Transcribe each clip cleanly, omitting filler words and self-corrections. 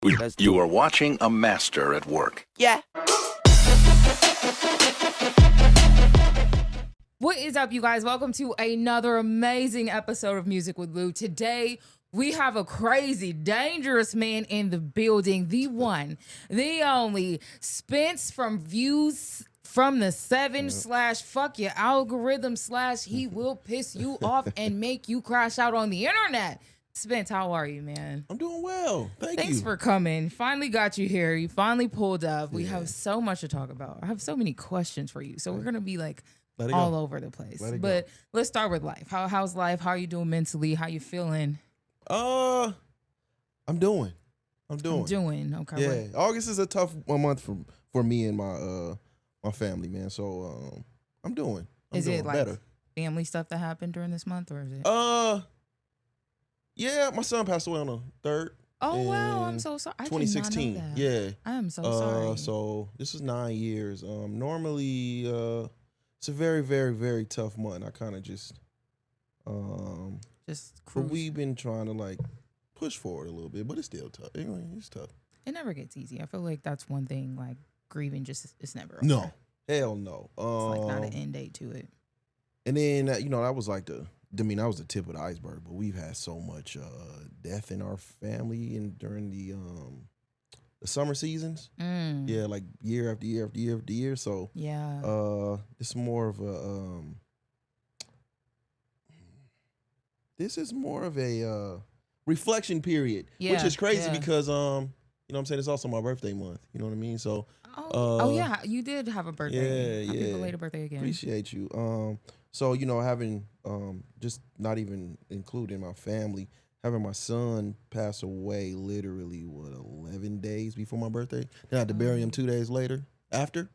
You are watching a master at work. Yeah. What is up, you guys? Welcome to another amazing episode of Music with Lou. Today, we have a crazy, dangerous man in the building. The one, the only, Spence from Views from the 7 / fuck your algorithm / he will piss you off and make you crash out on the internet. Spence, how are you, man? I'm doing well. Thanks you. For coming. Finally got you here. You finally pulled up. We have so much to talk about. I have so many questions for you. So we're going to be like all over the place. But let's start with life. How's life? How are you doing mentally? How you feeling? I'm doing. Okay. Yeah. Right. August is a tough month for me and my family, man. So I'm doing. Is doing it like better. Family stuff that happened during this month, or is it? Yeah, my son passed away on the 3rd. Oh wow, I'm so sorry. 2016. I did not know that. Yeah. I am so sorry. So this was 9 years. Normally it's a very, very, very tough month. I kind of just cruise. But we've been trying to like push forward a little bit, but it's still tough. Anyway, it's tough. It never gets easy. I feel like that's one thing. Like grieving, it's never over. No, hell no. It's like not an end date to it. And then that was like that was the tip of the iceberg. But we've had so much death in our family and during the summer seasons. Yeah, like year after year after year after year. So yeah, it's more of a this is more of a reflection period, which is crazy because you know what I'm saying, it's also my birthday month. You know what I mean? So yeah, you did have a birthday. Happy belated birthday again. Appreciate you. So having just not even including my family, having my son pass away literally 11 days before my birthday. Then I had to bury him 2 days later after.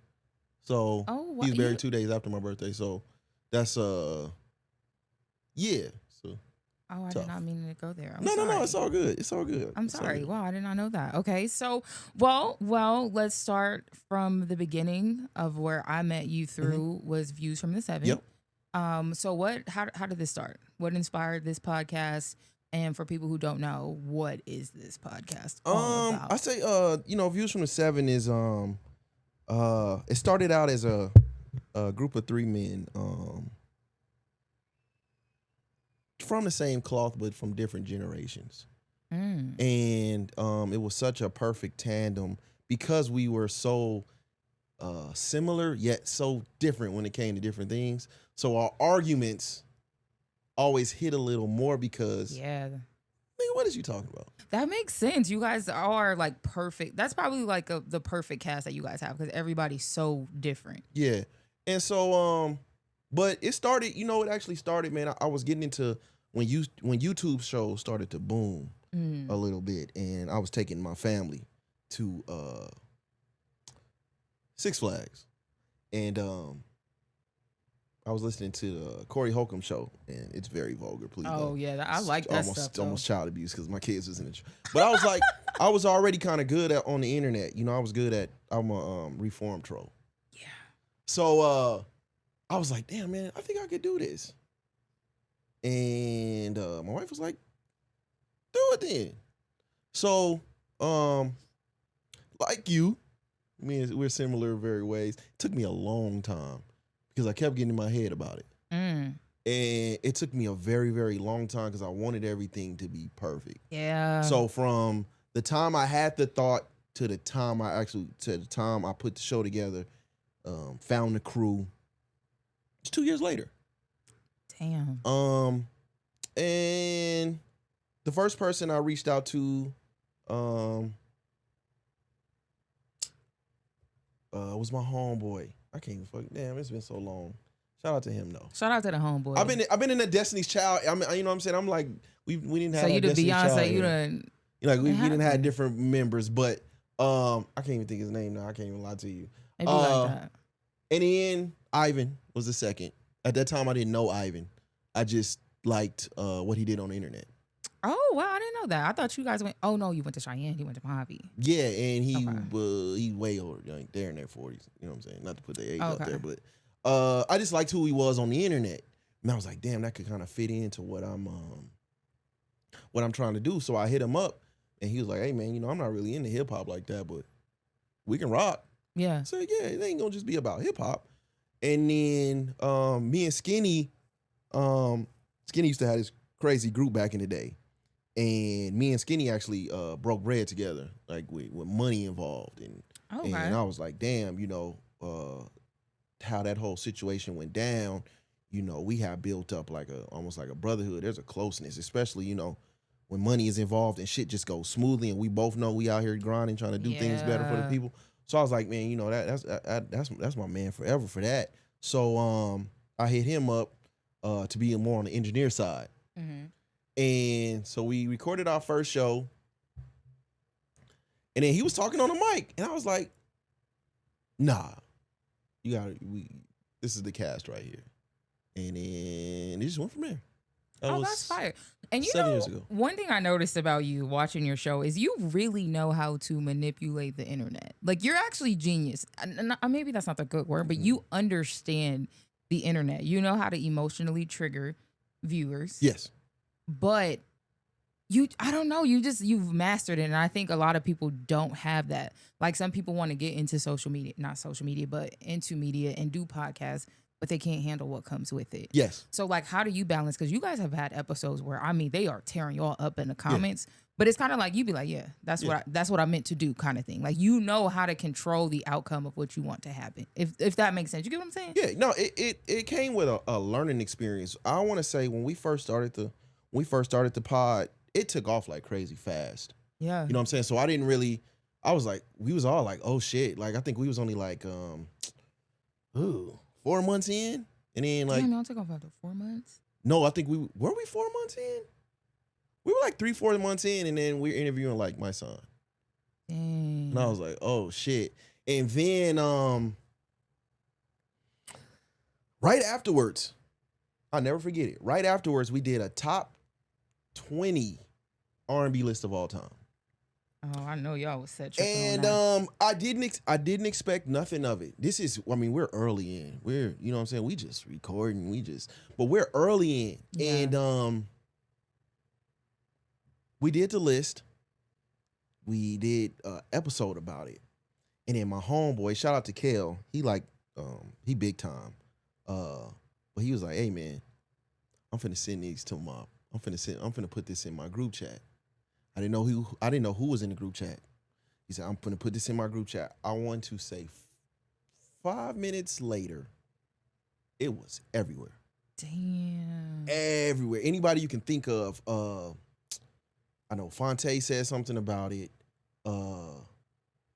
So he was buried 2 days after my birthday. So that's yeah. So I tough. did not mean to go there. No, it's all good. It's all good. I'm sorry. Wow, I did not know that. Okay, so well, let's start from the beginning of where I met you through was Views from the 7. Yep. So how did this start? What inspired this podcast? And for people who don't know, what is this podcast all about? I say Views from the 7 is it started out as a group of 3 men from the same cloth but from different generations. And it was such a perfect tandem because we were so similar yet so different when it came to different things. So our arguments always hit a little more because nigga, what is you talking about? That makes sense. You guys are like perfect. That's probably like the perfect cast that you guys have because everybody's so different. Yeah. And so but it started, it actually started, man. I was getting into when YouTube shows started to boom a little bit, and I was taking my family to Six Flags, and I was listening to the Corey Holcomb show, and it's very vulgar. Please, I like that stuff. Almost child abuse because my kids was in it. But I was like, I was already kind of good on the internet. I was good at. I'm a reform troll. Yeah. So I was like, damn man, I think I could do this. And my wife was like, do it then. So like you, we're similar in very ways. It took me a long time because I kept getting in my head about it. And it took me a very, very long time because I wanted everything to be perfect. Yeah. So from the time I had the thought to the time I put the show together, found the crew, it's 2 years later. Damn. And the first person I reached out to was my homeboy. I can't even fucking damn, it's been so long. Shout out to him though. Shout out to the homeboy. I've been in the Destiny's Child. I mean, you know what I'm saying? I'm like, we didn't have so you the Destiny's Beyonce, Child, you done we didn't have different members, but I can't even think his name now. I can't even lie to you. Maybe like that. And then Ivan was the second. At that time I didn't know Ivan. I just liked what he did on the internet. Oh wow, I didn't know that. I thought you guys went. Oh no, you went to Cheyenne. He went to Mojave. Yeah, and he way older, like they're in their 40s. You know what I'm saying? Not to put their age out there, but I just liked who he was on the internet, and I was like, damn, that could kind of fit into what I'm trying to do. So I hit him up And he was like, hey, man, I'm not really into hip hop like that, but we can rock. Yeah. I said, yeah, it ain't gonna just be about hip hop. And then me and Skinny used to have this crazy group back in the day. And me and Skinny actually broke bread together, like with money involved. And I was like, damn, how that whole situation went down, we have built up like almost like a brotherhood. There's a closeness, especially, when money is involved and shit just goes smoothly, and we both know we out here grinding, trying to do things better for the people. So I was like, man, that's my man forever for that. So I hit him up to be more on the engineer side. Mm-hmm. And so we recorded our first show, and then he was talking on the mic, and I was like, nah, this is the cast right here. And then it just went from there. That's fire. And 7 years ago. One thing I noticed about you watching your show is you really know how to manipulate the internet. Like, you're actually genius. Maybe that's not the good word, but you understand the internet. You know how to emotionally trigger viewers. Yes. But I don't know, you've mastered it. And I think a lot of people don't have that. Like, some people want to get into not social media, but into media and do podcasts, but they can't handle what comes with it. Yes. So, like, how do you balance? Because you guys have had episodes where, they are tearing y'all up in the comments, but it's kind of like, you be like, yeah, that's what I meant to do, kind of thing. Like, how to control the outcome of what you want to happen. If that makes sense. You get what I'm saying? Yeah, no, it came with a learning experience. I want to say when we first started the pod, it took off like crazy fast. Yeah. You know what I'm saying? So I was like, we was all like, oh shit. Like, I think we was only like 4 months in, and then like, damn, y'all took off after 4 months. No, I think we 4 months in. We were like 3-4 months in, and then we were interviewing like my son. Dang. And I was like, oh shit. And then right afterwards, I'll never forget it. Right afterwards, we did a top 20 R&B list of all time. Oh, I know y'all was set tripping and on that. I didn't expect nothing of it. This is, we're early in. We're, you know what I'm saying? We just recording, but we're early in. Yeah. And we did the list. We did an episode about it. And then my homeboy, shout out to Kel, he big time. But he was like, hey man, I'm finna send these to I'm finna put this in my group chat. I didn't know who was in the group chat. He said, I'm finna put this in my group chat. I want to say 5 minutes later, it was everywhere. Damn. Everywhere. Anybody you can think of. I know Fonte said something about it.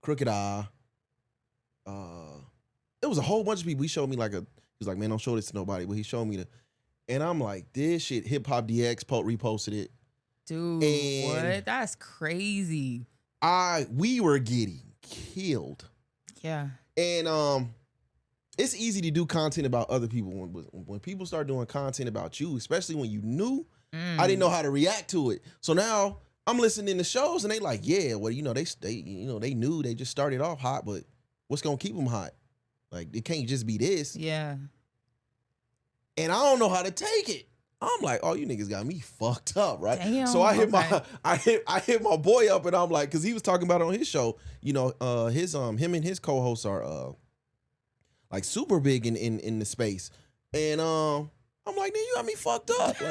Crooked Eye. It was a whole bunch of people. He showed me he was like, man, don't show this to nobody. But he showed me and I'm like, this shit, Hip Hop DX reposted it. Dude, what? That's crazy. We were getting killed. Yeah. And it's easy to do content about other people. When people start doing content about you, especially when you knew, I didn't know how to react to it. So now I'm listening to shows and they like, yeah, well, they knew they just started off hot, but what's gonna keep them hot? Like, it can't just be this. Yeah. And I don't know how to take it. I'm like, oh, you niggas got me fucked up, right? Damn, so I hit my boy up, and I'm like, because he was talking about it on his show, him and his co-hosts are like super big in the space, and I'm like, man, you got me fucked up,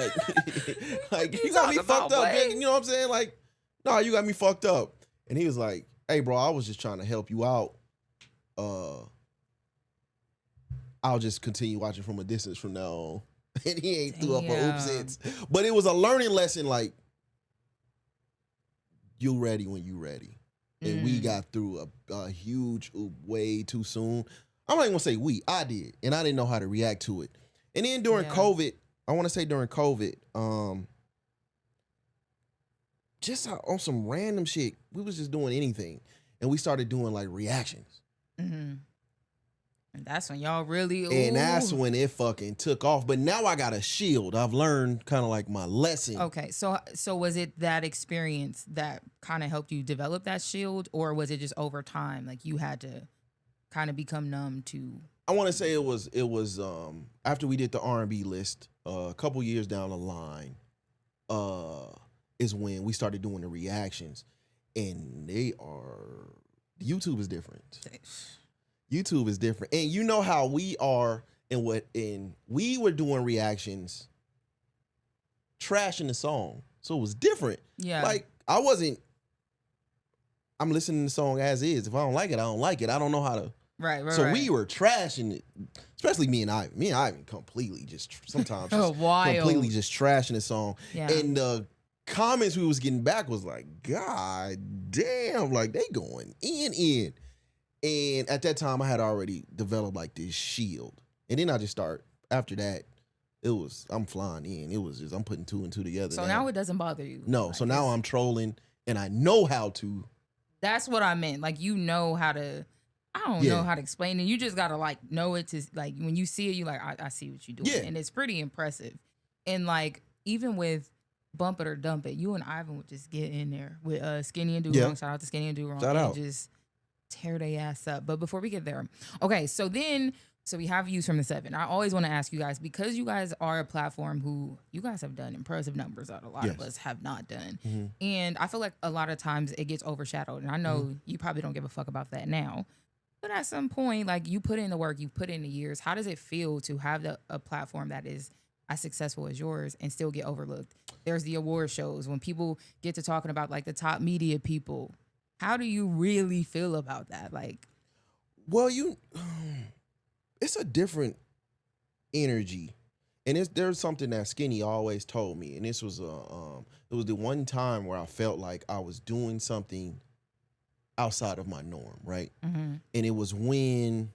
like you got me fucked up, man. You know what I'm saying? Like, no, you got me fucked up. And he was like, hey, bro, I was just trying to help you out. I'll just continue watching from a distance from now on. And he ain't threw up a oops hits. But it was a learning lesson, like, you ready when you ready. And we got through a huge oop way too soon. I'm not even gonna say I did. And I didn't know how to react to it. And then during COVID, just on some random shit, we was just doing anything. And we started doing like reactions. Mm-hmm. And that's when y'all really... Ooh. And that's when it fucking took off. But now I got a shield. I've learned kind of like my lesson. Okay, so was it that experience that kind of helped you develop that shield? Or was it just over time? Like, you had to kind of become numb to... I want to say it was after we did the R&B list, a couple years down the line, is when we started doing the reactions. and YouTube is different. YouTube is different. And you know how we are we were doing reactions trashing the song. So it was different. Yeah. Like I'm listening to the song as is. If I don't like it, I don't like it. I don't know how to. Right. So we were trashing it, especially me and Ivan. Me and Ivan completely just sometimes just completely just trashing the song. Yeah. And the comments we was getting back was like, God damn, like they going in. And at that time I had already developed like this shield. And then I just start after that. I'm flying in. It was just I'm putting 2 and 2 together. So now it doesn't bother you. No. Like, so now I'm trolling and I know how to. That's what I meant. Like you know how to. I don't know how to explain it. You just gotta like know it to like when you see it, you like I see what you're doing, and it's pretty impressive. And like even with Bump It or Dump It, you and Ivan would just get in there with Skinny and Do Wrong. Shout out to Skinny and Do Wrong. Shout out. Just tear their ass up. But before we get there, okay, so we have views from the 7. I always want to ask you guys, because you guys are a platform who you guys have done impressive numbers that a lot of us have not done. Mm-hmm. And I feel like a lot of times it gets overshadowed. And I know you probably don't give a fuck about that now. But at some point, like you put in the work, you put in the years. How does it feel to have a platform that is as successful as yours and still get overlooked? There's the award shows when people get to talking about like the top media people. How do you really feel about that? Like, well, it's a different energy, and there's something that Skinny always told me, and this was it was the one time where I felt like I was doing something outside of my norm, right? mm-hmm. And it was when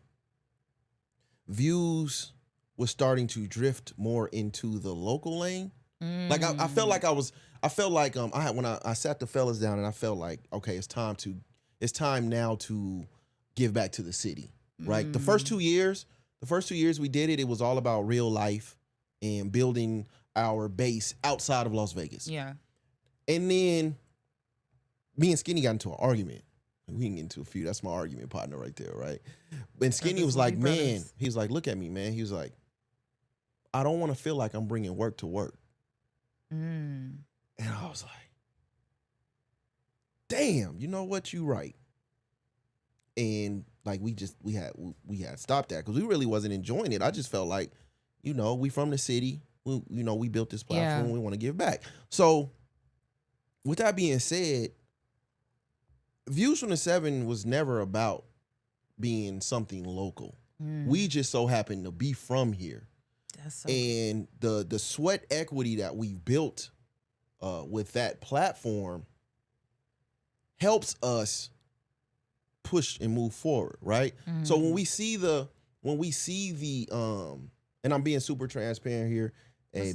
views was starting to drift more into the local lane. Like I felt like when I sat the fellas down and I felt like, okay, it's time now to give back to the city, right? The first 2 years we did it was all about real life and building our base outside of Las Vegas. Yeah. And then me and Skinny got into an argument. We can get into a few. That's my argument partner right there, right? And Skinny was like, man, he was like, look at me, man. He was like, I don't want to feel like I'm bringing work to work. And I was like, damn, you know what? You right. And like we had stopped that because we really wasn't enjoying it. I just felt like, we from the city. We built this platform. We want to give back. So with that being said, Views from the 7 was never about being something local. We just so happened to be from here. And the sweat equity that we built with that platform helps us push and move forward, right? So when we see the and I'm being super transparent here,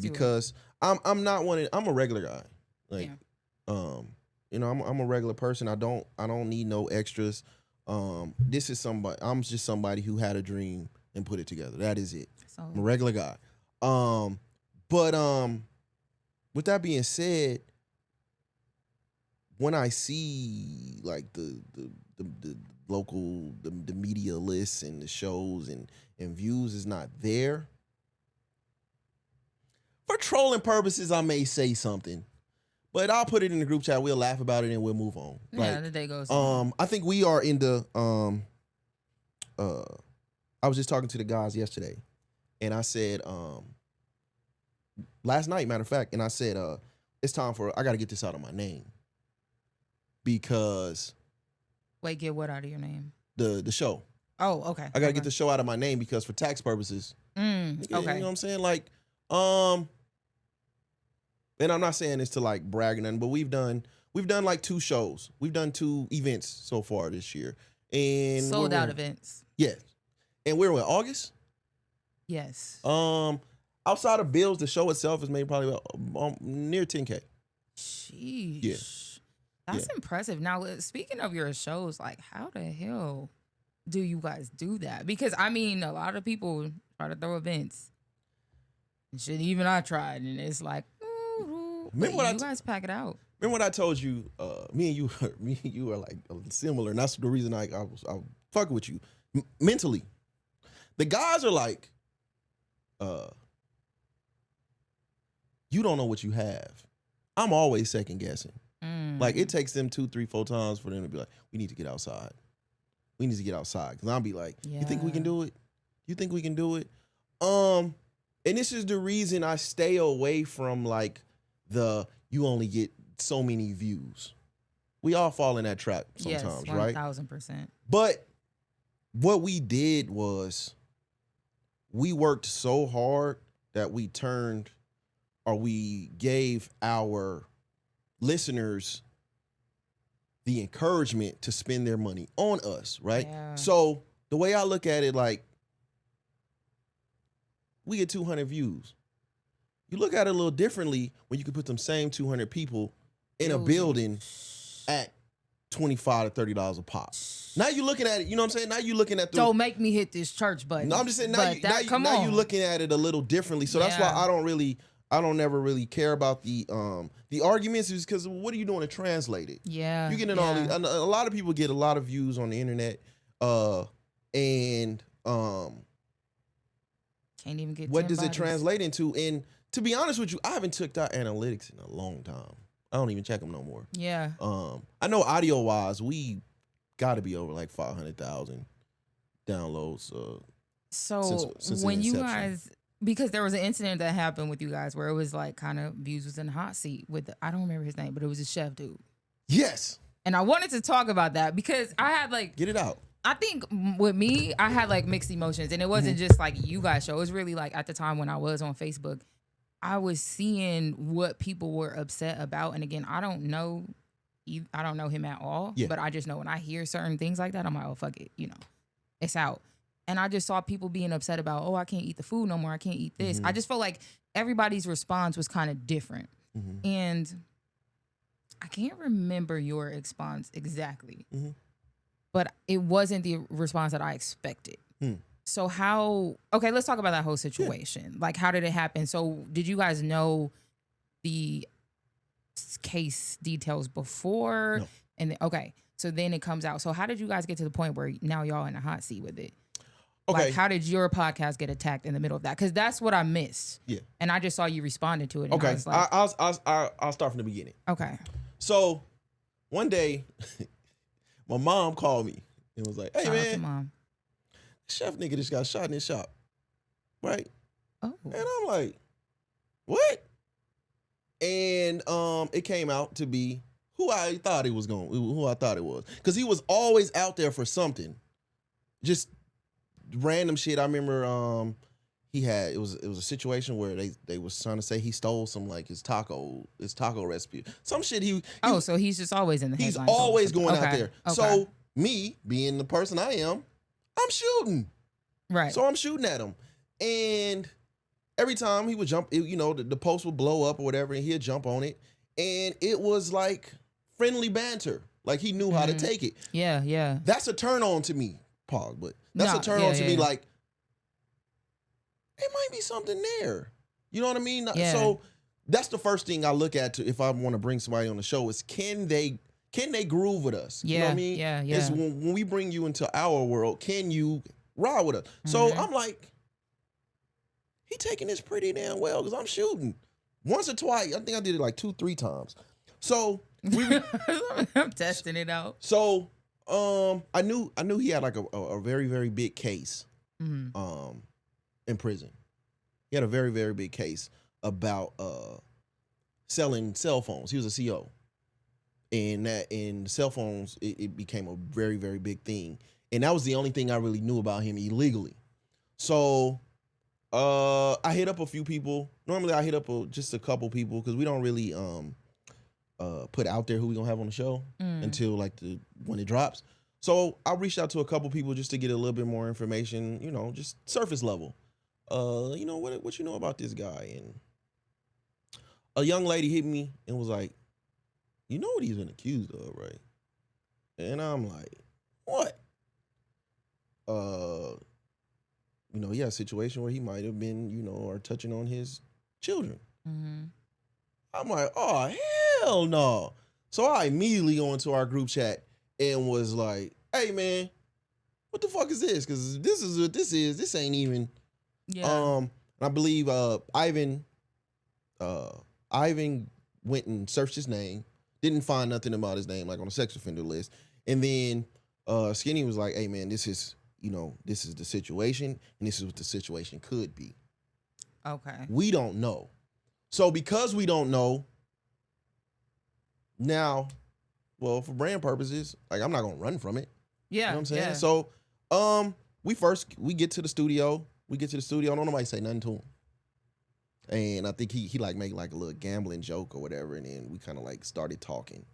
because I'm a regular guy. Like I'm a regular person. I don't need no extras. This is somebody. I'm just somebody who had a dream and put it together. That is it. I'm a regular guy. But with that being said, when I see like the local the media lists and the shows and views is not there, for trolling purposes, I may say something. But I'll put it in the group chat. We'll laugh about it and we'll move on. Yeah, the day goes. I think we are in the I was just talking to the guys yesterday, and I said last night, matter of fact, and I said it's time I got to get this out of my name because. Wait, get what out of your name? The show. Oh, okay. I got to get the show out of my name because for tax purposes. Okay. You know what I'm saying? Like and I'm not saying this to like brag or nothing, but we've done like 2 shows. We've done 2 events so far this year. And sold out events. Yes. And we're in August? Yes. Outside of bills, the show itself has made probably about, near 10K. Sheesh. Yeah. That's impressive. Now, speaking of your shows, like how the hell do you guys do that? Because I mean, a lot of people try to throw events. Shit, even I tried, and it's like, remember what you guys pack it out. Remember what I told you? Me and you are like similar, and that's the reason I was fucking with you mentally. The guys are like, you don't know what you have. I'm always second guessing. Like it takes them 2, 3, 4 times for them to be like, we need to get outside. We need to get outside. Cause I'll be like, you think we can do it? You think we can do it? And this is the reason I stay away from like you only get so many views. We all fall in that trap sometimes, yes, right? 1000%. But what we did was we worked so hard that we gave our listeners the encouragement to spend their money on us, right? Yeah. So the way I look at it, like, we get 200 views. You look at it a little differently when you can put them same 200 people in a building at $25 to $30 a pop. Now you looking at it, you know what I'm saying? Now you looking at the... Don't make me hit this church button. No, I'm just saying now you looking at it a little differently. So that's why I don't never really care about the arguments, is because what are you doing to translate it? Yeah. You getting all these, a lot of people get a lot of views on the internet, and can't even get what 10 does bodies. it translate into? And to be honest with you, I haven't checked out analytics in a long time. I don't even check them no more. Yeah. I know audio wise, we got to be over like 500,000 downloads. So since when the you inception. guys, because there was an incident that happened with you guys where it was like kind of views was in the hot seat with I don't remember his name, but it was a chef dude. Yes. And I wanted to talk about that because I had like Get it out. I think with me, I had like mixed emotions, and it wasn't just like you guys show. It was really like at the time when I was on Facebook, I was seeing what people were upset about. And again, I don't know him at all, but I just know when I hear certain things like that, I'm like, oh, fuck it. You know, it's out. And I just saw people being upset about, oh, I can't eat the food no more. I can't eat this. I just felt like everybody's response was kind of different. And I can't remember your response exactly, but it wasn't the response that I expected. So okay, let's talk about that whole situation. Like, how did it happen? So did you guys know the case details before? No. And okay, so then it comes out. So how did you guys get to the point where now y'all in a hot seat with it? Okay. Like, how did your podcast get attacked in the middle of that? Because that's what I missed. Yeah. And I just saw you responded to it. And Okay. I was like, I'll start from the beginning. okay. So one day, my mom called me and was like, "Hey, Shout out to man, Mom. chef nigga just got shot in his shop." Right? Oh. And I'm like, "What?" And it came out to be who I thought it was who I thought it was. Because he was always out there for something. Just random shit. I remember it was a situation where they was trying to say he stole some like his taco recipe. Some shit So he's just always in the he's headlines. always going out Okay. there. Okay. So me, being the person I am, I'm shooting. Right. So I'm shooting at him. And every time he would jump, the post would blow up or whatever, and he'd jump on it. And it was like friendly banter. Like he knew how to take it. Yeah, yeah. That's a turn on to me, Paul. But that's a turn on to me. Like, it might be something there. You know what I mean? Yeah. So that's the first thing I look at if I want to bring somebody on the show is can they groove with us? Yeah, You know what I mean? yeah. It's when we bring you into our world, can you ride with us? So I'm like, he taking this pretty damn well because I'm shooting. Once or twice. I think I did it like 2-3 times. So I'm testing it out. So I knew he had like a very, very big case in prison. He had a very, very big case about selling cell phones. He was a CO. And cell phones, it became a very, very big thing. And that was the only thing I really knew about him illegally. So I hit up a few people. Normally I hit up just a couple people because we don't really put out there who we gonna have on the show until like when it drops. So I reached out to a couple people just to get a little bit more information, just surface level. What you know about this guy? And a young lady hit me and was like, "You know what he's been accused of, right?" And I'm like, "What?" He had a situation where he might have been, or touching on his children. I'm like, "Oh, hell no." So I immediately go into our group chat and was like, "Hey man, what the fuck is this? Because this is what this is. This ain't even." Yeah. I believe Ivan went and searched his name Didn't find nothing about his name, like on a sex offender list. And then Skinny was like, hey man, this is the situation, and this is what the situation could be. Okay. We don't know. So because we don't know, now, well, for brand purposes, like I'm not gonna run from it. Yeah. You know what I'm saying? Yeah. So we get to the studio. Don't nobody say nothing to him. And I think he like made like a little gambling joke or whatever, and then we kind of like started talking.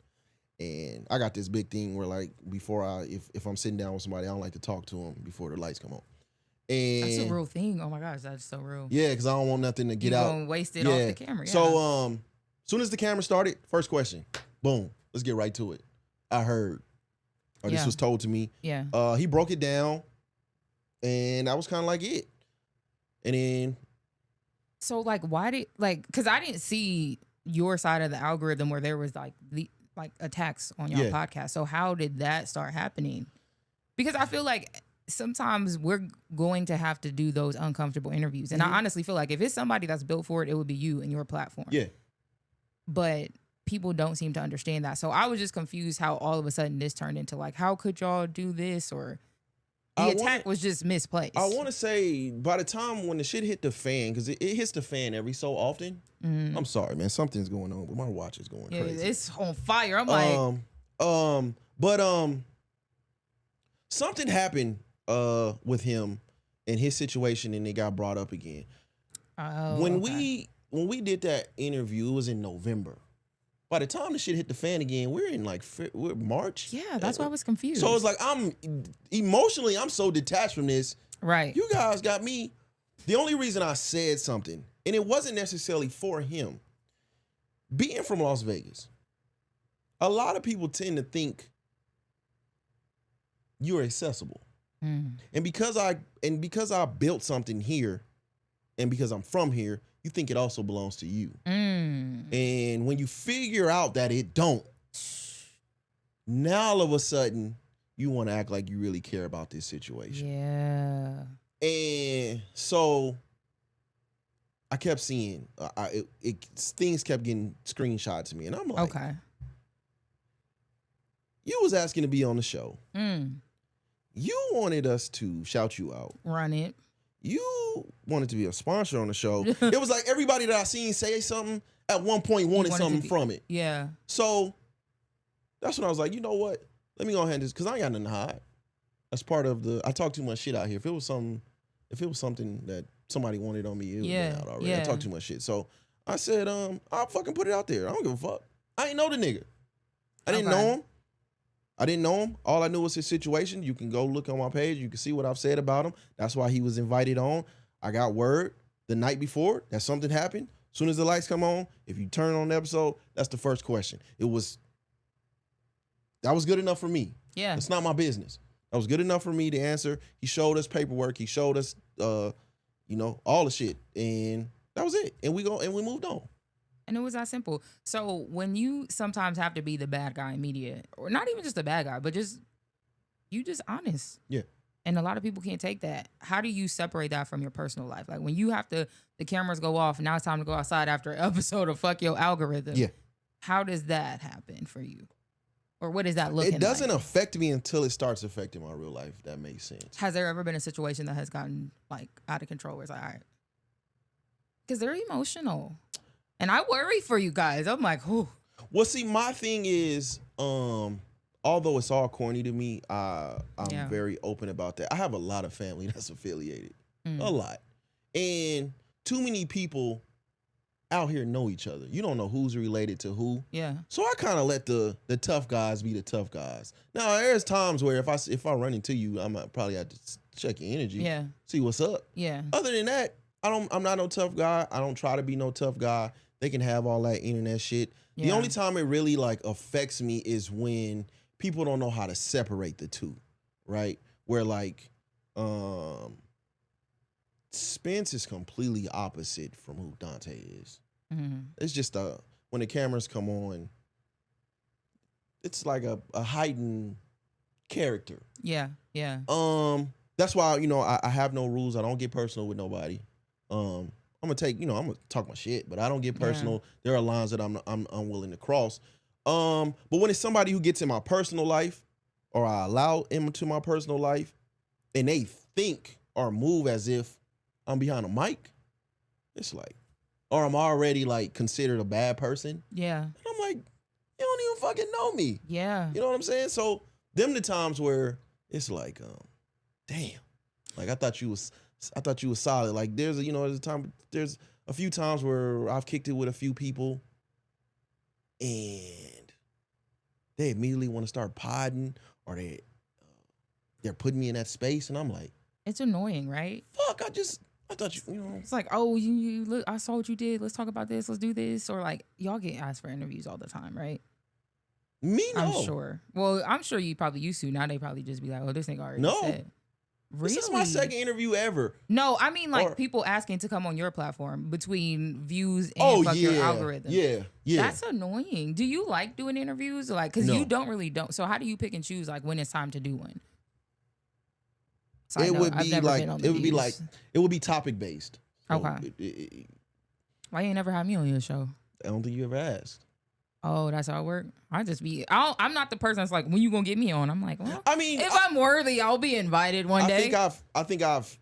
And I got this big thing where like if I'm sitting down with somebody, I don't like to talk to them before the lights come on. And that's a real thing. Oh my gosh, that's so real. Yeah, because I don't want nothing to get you out. Gonna waste it off the camera. Yeah. So soon as the camera started, first question, boom, let's get right to it. I heard, or this was told to me. Yeah. He broke it down, and that was kind of like it. And then. So like, because I didn't see your side of the algorithm where there was like attacks on your podcast. So how did that start happening? Because I feel like sometimes we're going to have to do those uncomfortable interviews. And I honestly feel like if it's somebody that's built for it, it would be you and your platform. Yeah. But people don't seem to understand that. So I was just confused how all of a sudden this turned into like, how could y'all do this? Or the attack was just misplaced. I want to say by the time when the shit hit the fan, because it hits the fan every so often. I'm sorry, man. Something's going on, but my watch is going crazy. It's on fire. I'm like, but something happened with him and his situation, and it got brought up again. When we did that interview, it was in November. By the time the shit hit the fan again, we're in we're March. Yeah, that's why I was confused. So it's like I'm so detached from this. Right. You guys got me. The only reason I said something, and it wasn't necessarily for him, being from Las Vegas, a lot of people tend to think you're accessible. And because I built something here, and because I'm from here, you think it also belongs to you. And when you figure out that it don't, now all of a sudden you want to act like you really care about this situation. Yeah. And so I kept seeing things kept getting screenshots to me, and I'm like, okay, you was asking to be on the show. You wanted us to shout you out. Run it. You wanted to be a sponsor on the show. It was like everybody that I seen say something at one point wanted something from it. Yeah. So that's when I was like, you know what? Let me go ahead and just, because I ain't got nothing to hide. That's part of I talk too much shit out here. If it was something that somebody wanted on me, it would have been out already. I talk too much shit. So I said, I'll fucking put it out there. I don't give a fuck. I ain't know the nigga. I didn't know him. All I knew was his situation. You can go look on my page. You can see what I've said about him. That's why he was invited on. I got word the night before that something happened. As soon as the lights come on, if you turn on the episode, that's the first question. That was good enough for me. Yeah. It's not my business. That was good enough for me to answer. He showed us paperwork. He showed us, all the shit. And that was it. And we moved on. And it was that simple. So when you sometimes have to be the bad guy in media, or not even just the bad guy, but you just honest. Yeah. And a lot of people can't take that. How do you separate that from your personal life? Like when you have the cameras go off, and now it's time to go outside after an episode of Fuck Your Algorithm. Yeah. How does that happen for you? Or what is that looking like? It doesn't affect me until it starts affecting my real life, if that makes sense. Has there ever been a situation that has gotten like out of control where it's like, all right. Because they're emotional. And I worry for you guys. I'm like, whew. Well, see, my thing is, although it's all corny to me, I'm very open about that. I have a lot of family that's affiliated. A lot. And too many people out here know each other. You don't know who's related to who. Yeah. So I kind of let the tough guys be the tough guys. Now, there's times where if I run into you, I might probably have to check your energy. Yeah. See what's up. Yeah. Other than that, I'm not no tough guy. I don't try to be no tough guy. They can have all that internet shit. Yeah. The only time it really like affects me is when people don't know how to separate the two, right? Where like Spence is completely opposite from who Dante is. It's just when the cameras come on, it's like a heightened character. Yeah, yeah. That's why I have no rules. I don't get personal with nobody. I'm gonna talk my shit, but I don't get personal. There are lines that I'm unwilling to cross. But when it's somebody who gets in my personal life, or I allow them into my personal life, and they think or move as if I'm behind a mic, it's like, or I'm already like considered a bad person. Yeah. And I'm like, you don't even fucking know me. Yeah. You know what I'm saying? So them the times where it's like, damn, like I thought you was solid. Like there's a few times where I've kicked it with a few people, and they immediately want to start podding, or they're putting me in that space, and I'm like, it's annoying, right? fuck, I thought you know. It's like, oh, you look, I saw what you did. Let's talk about this. Let's do this. Or like, y'all get asked for interviews all the time, right? Me, no. I'm sure. Well, I'm sure you probably used to. Now they probably just be like, oh, this nigga already said. Really? This is my second interview ever. No, I mean like people asking to come on your platform between views and your algorithm. Yeah. That's annoying. Do you like doing interviews? Like, because you don't. So how do you pick and choose like when it's time to do one? It would be topic based. So okay. Why you ain't never had me on your show? I don't think you ever asked. Oh, that's how it works. I'm not the person that's like, when you gonna get me on? I'm like, well, I mean, if I'm worthy, I'll be invited one day. I think I've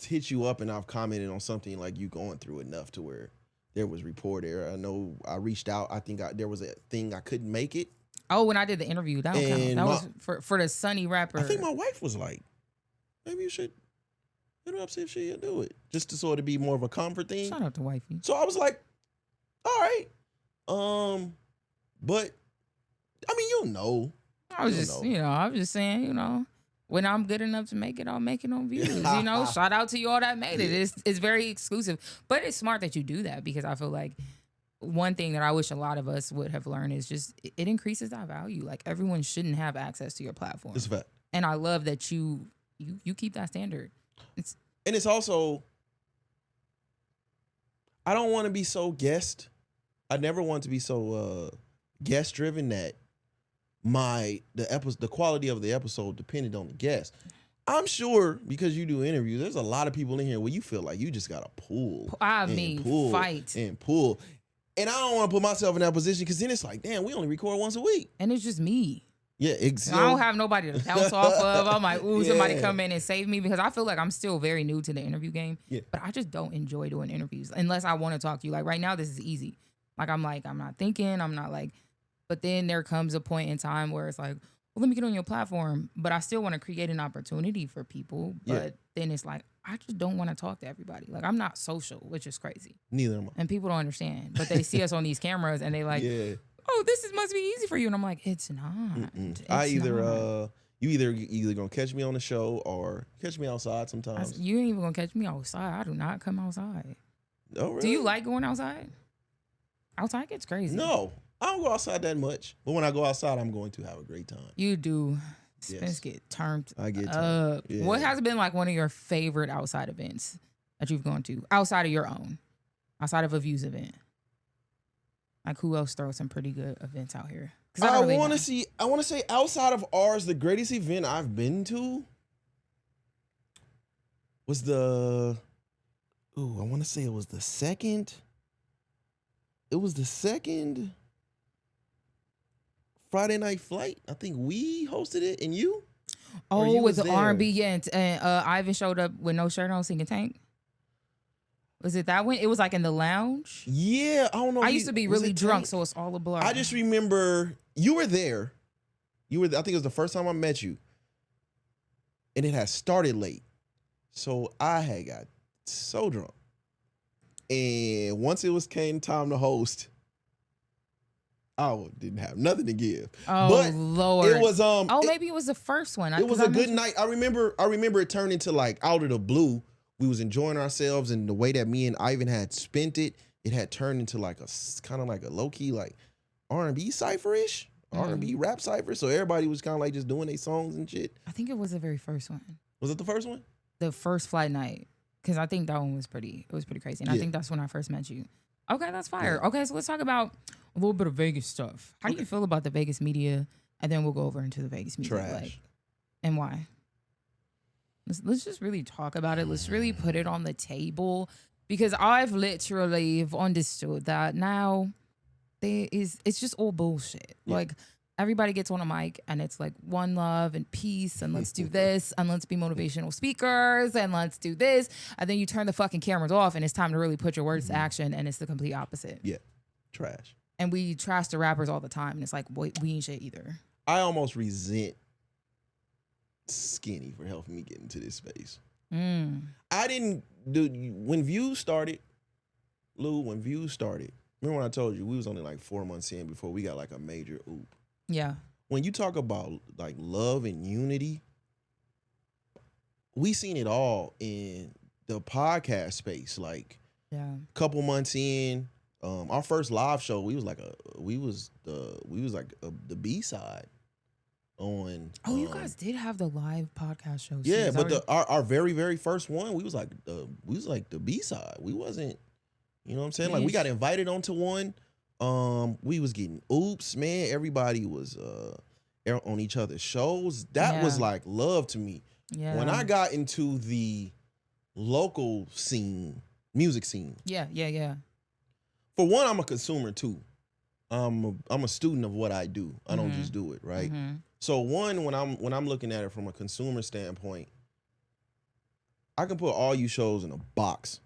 hit you up and I've commented on something like you going through enough to where there was reported. I know I reached out. I think there was a thing I couldn't make it. Oh, when I did the interview, that don't count. That was for the Sunny rapper. I think my wife was like, maybe you should hit her up, see if she'll do it, just to sort of be more of a comfort thing. Shout out to wifey. So I was like, all right. But I mean, you'll know. I was just saying, when I'm good enough to make it, I'll make it on views. Shout out to you all that made it. It's very exclusive. But it's smart that you do that, because I feel like one thing that I wish a lot of us would have learned is just it increases our value. Like, everyone shouldn't have access to your platform. It's a fact. And I love that you keep that standard. It's also, I don't want to be so guest. I never want to be so guest driven that the quality of the episode depended on the guest. I'm sure because you do interviews, there's a lot of people in here where you feel like you just gotta fight. And I don't want to put myself in that position, because then it's like, damn, we only record once a week. And it's just me. Yeah, exactly. I don't have nobody to bounce off of. I'm like, somebody come in and save me, because I feel like I'm still very new to the interview game. Yeah. But I just don't enjoy doing interviews unless I want to talk to you. Like right now, this is easy. Like I'm not thinking. I'm not like, but then there comes a point in time where it's like, well, let me get on your platform, but I still want to create an opportunity for people. But then it's like, I just don't want to talk to everybody. Like, I'm not social, which is crazy. Neither am I. And people don't understand, but they see us on these cameras and they like, oh, must be easy for you. And I'm like, it's not. You either gonna catch me on the show or catch me outside sometimes. You ain't even gonna catch me outside. I do not come outside. Oh, really? Do you like going outside? Outside gets crazy. No, I don't go outside that much. But when I go outside, I'm going to have a great time. You do. Spence get turned I get turned. Yeah. What has been like one of your favorite outside events that you've gone to outside of your own, outside of a Views event? Like, who else throws some pretty good events out here? I want to say outside of ours, the greatest event I've been to was I want to say it was the second. It was the second Friday Night Flight. I think we hosted it, and you? Oh, with the R&B, and Ivan showed up with no shirt on singing Tank. Was it that one? It was like in the lounge? Yeah, I don't know. I used to be really drunk, so it's all a blur. I just remember you were there. I think it was the first time I met you. And it had started late. So I had got so drunk. And once it came time to host, I didn't have nothing to give. Oh, but Lord. It was maybe it was the first one. It was a good night. I remember it turned into like out of the blue. We was enjoying ourselves, and the way that me and Ivan had spent it had turned into like a kind of like a low key like R&B cipher-ish, R&B rap cipher. So everybody was kind of like just doing their songs and shit. I think it was the very first one. Was it the first one? The first flight night, because I think that one was pretty crazy, and I think that's when I first met you. Okay, that's fire. Yeah. Okay, so let's talk about a little bit of Vegas stuff. How do you feel about the Vegas media? And then we'll go over into the Vegas media. Trash. And why? Let's just really talk about it. Let's really put it on the table, because I've literally understood that now it's just all bullshit. Yeah. Like everybody gets on a mic and it's like one love and peace and let's do this and let's be motivational speakers and let's do this. And then you turn the fucking cameras off and it's time to really put your words to action and it's the complete opposite. Yeah. Trash. And we trash the rappers all the time and it's like, we ain't shit either. I almost resent Skinny for helping me get into this space. I didn't do when Views started, Lou, when Views started, remember when I told you we was only like 4 months in before we got like a major oop. Yeah. When you talk about like love and unity, we seen it all in the podcast space. Like Yeah. couple months in, our first live show, we was like the B-side on. Oh, you guys did have the live podcast shows. Yeah, but our very, very first one, we was like the B-side. We wasn't, you know what I'm saying? Like we got invited onto one. We was getting oops, man. Everybody was on each other's shows. That was like love to me. Yeah. When I got into the local scene, music scene. Yeah. For one, I'm a consumer too. I'm a student of what I do. I don't just do it, right? So one, when I'm looking at it from a consumer standpoint, I can put all you shows in a box.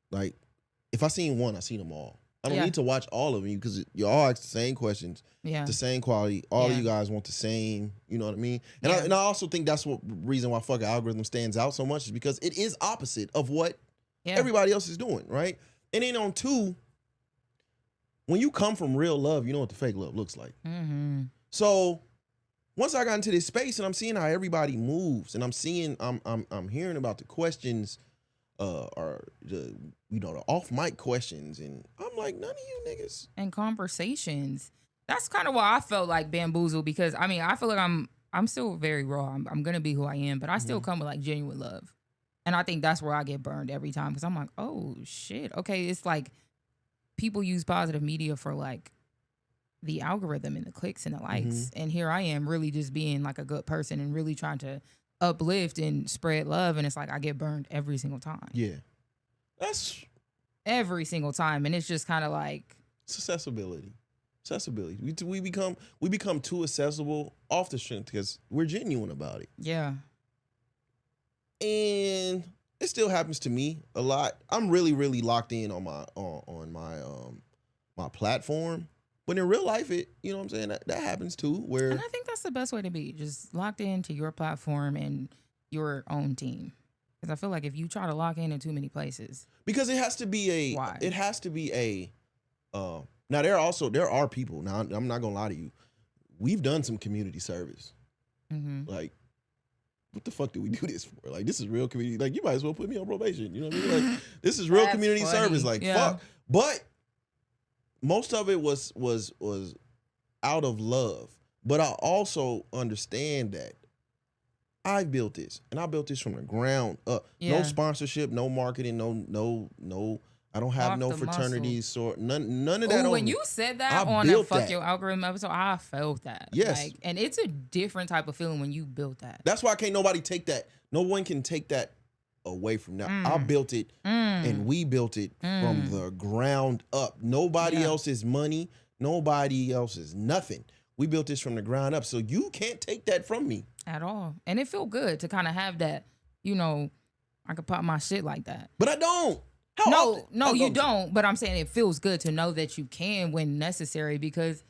Like, if I seen one, I seen them all. I don't need to watch all of you because you all ask the same questions, the same quality. All of you guys want the same, you know what I mean? And I also think that's what reason why fucking algorithm stands out so much is because it is opposite of what everybody else is doing, right? And then on two, when you come from real love, you know what the fake love looks like. So once I got into this space and I'm seeing how everybody moves and I'm hearing about the questions or the off mic questions and I'm like, none of you niggas. And conversations. That's kind of why I felt like bamboozled because I mean, I feel like I'm still very raw. I'm gonna be who I am, but I still come with like genuine love. And I think that's where I get burned every time because I'm like, oh shit. Okay, it's like people use positive media for like the algorithm and the clicks and the likes. And here I am really just being like a good person and really trying to uplift and spread love. And it's like I get burned every single time. Yeah. That's every single time. And it's just kind of like accessibility. We become too accessible off the strength because we're genuine about it. Yeah. And it still happens to me a lot. I'm really, really locked in on my platform. But in real life, you know what I'm saying? That happens too. Where and I think that's the best way to be. Just locked into your platform and your own team. Because I feel like if you try to lock in too many places. Because it has to be now there are people. Now I'm not gonna lie to you. We've done some community service. Like, what the fuck do we do this for? Like, this is real community. Like, you might as well put me on probation. You know what I mean? Like, this is real community service. Like, fuck. But most of it was out of love. But I also understand that I built this, and I built this from the ground up. No sponsorship, no marketing, no. I don't have no fraternities or none of that. When you said that on a Fuck Your Algorithm episode, I felt that. Yes. Like, and it's a different type of feeling when you built that. That's why can't nobody take that. No one can take that away from that. I built it and we built it from the ground up. Nobody else's money, nobody else's nothing. We built this from the ground up. So you can't take that from me. At all. And it felt good to kind of have that, I could pop my shit like that. But I don't. No, you don't. But I'm saying it feels good to know that you can when necessary because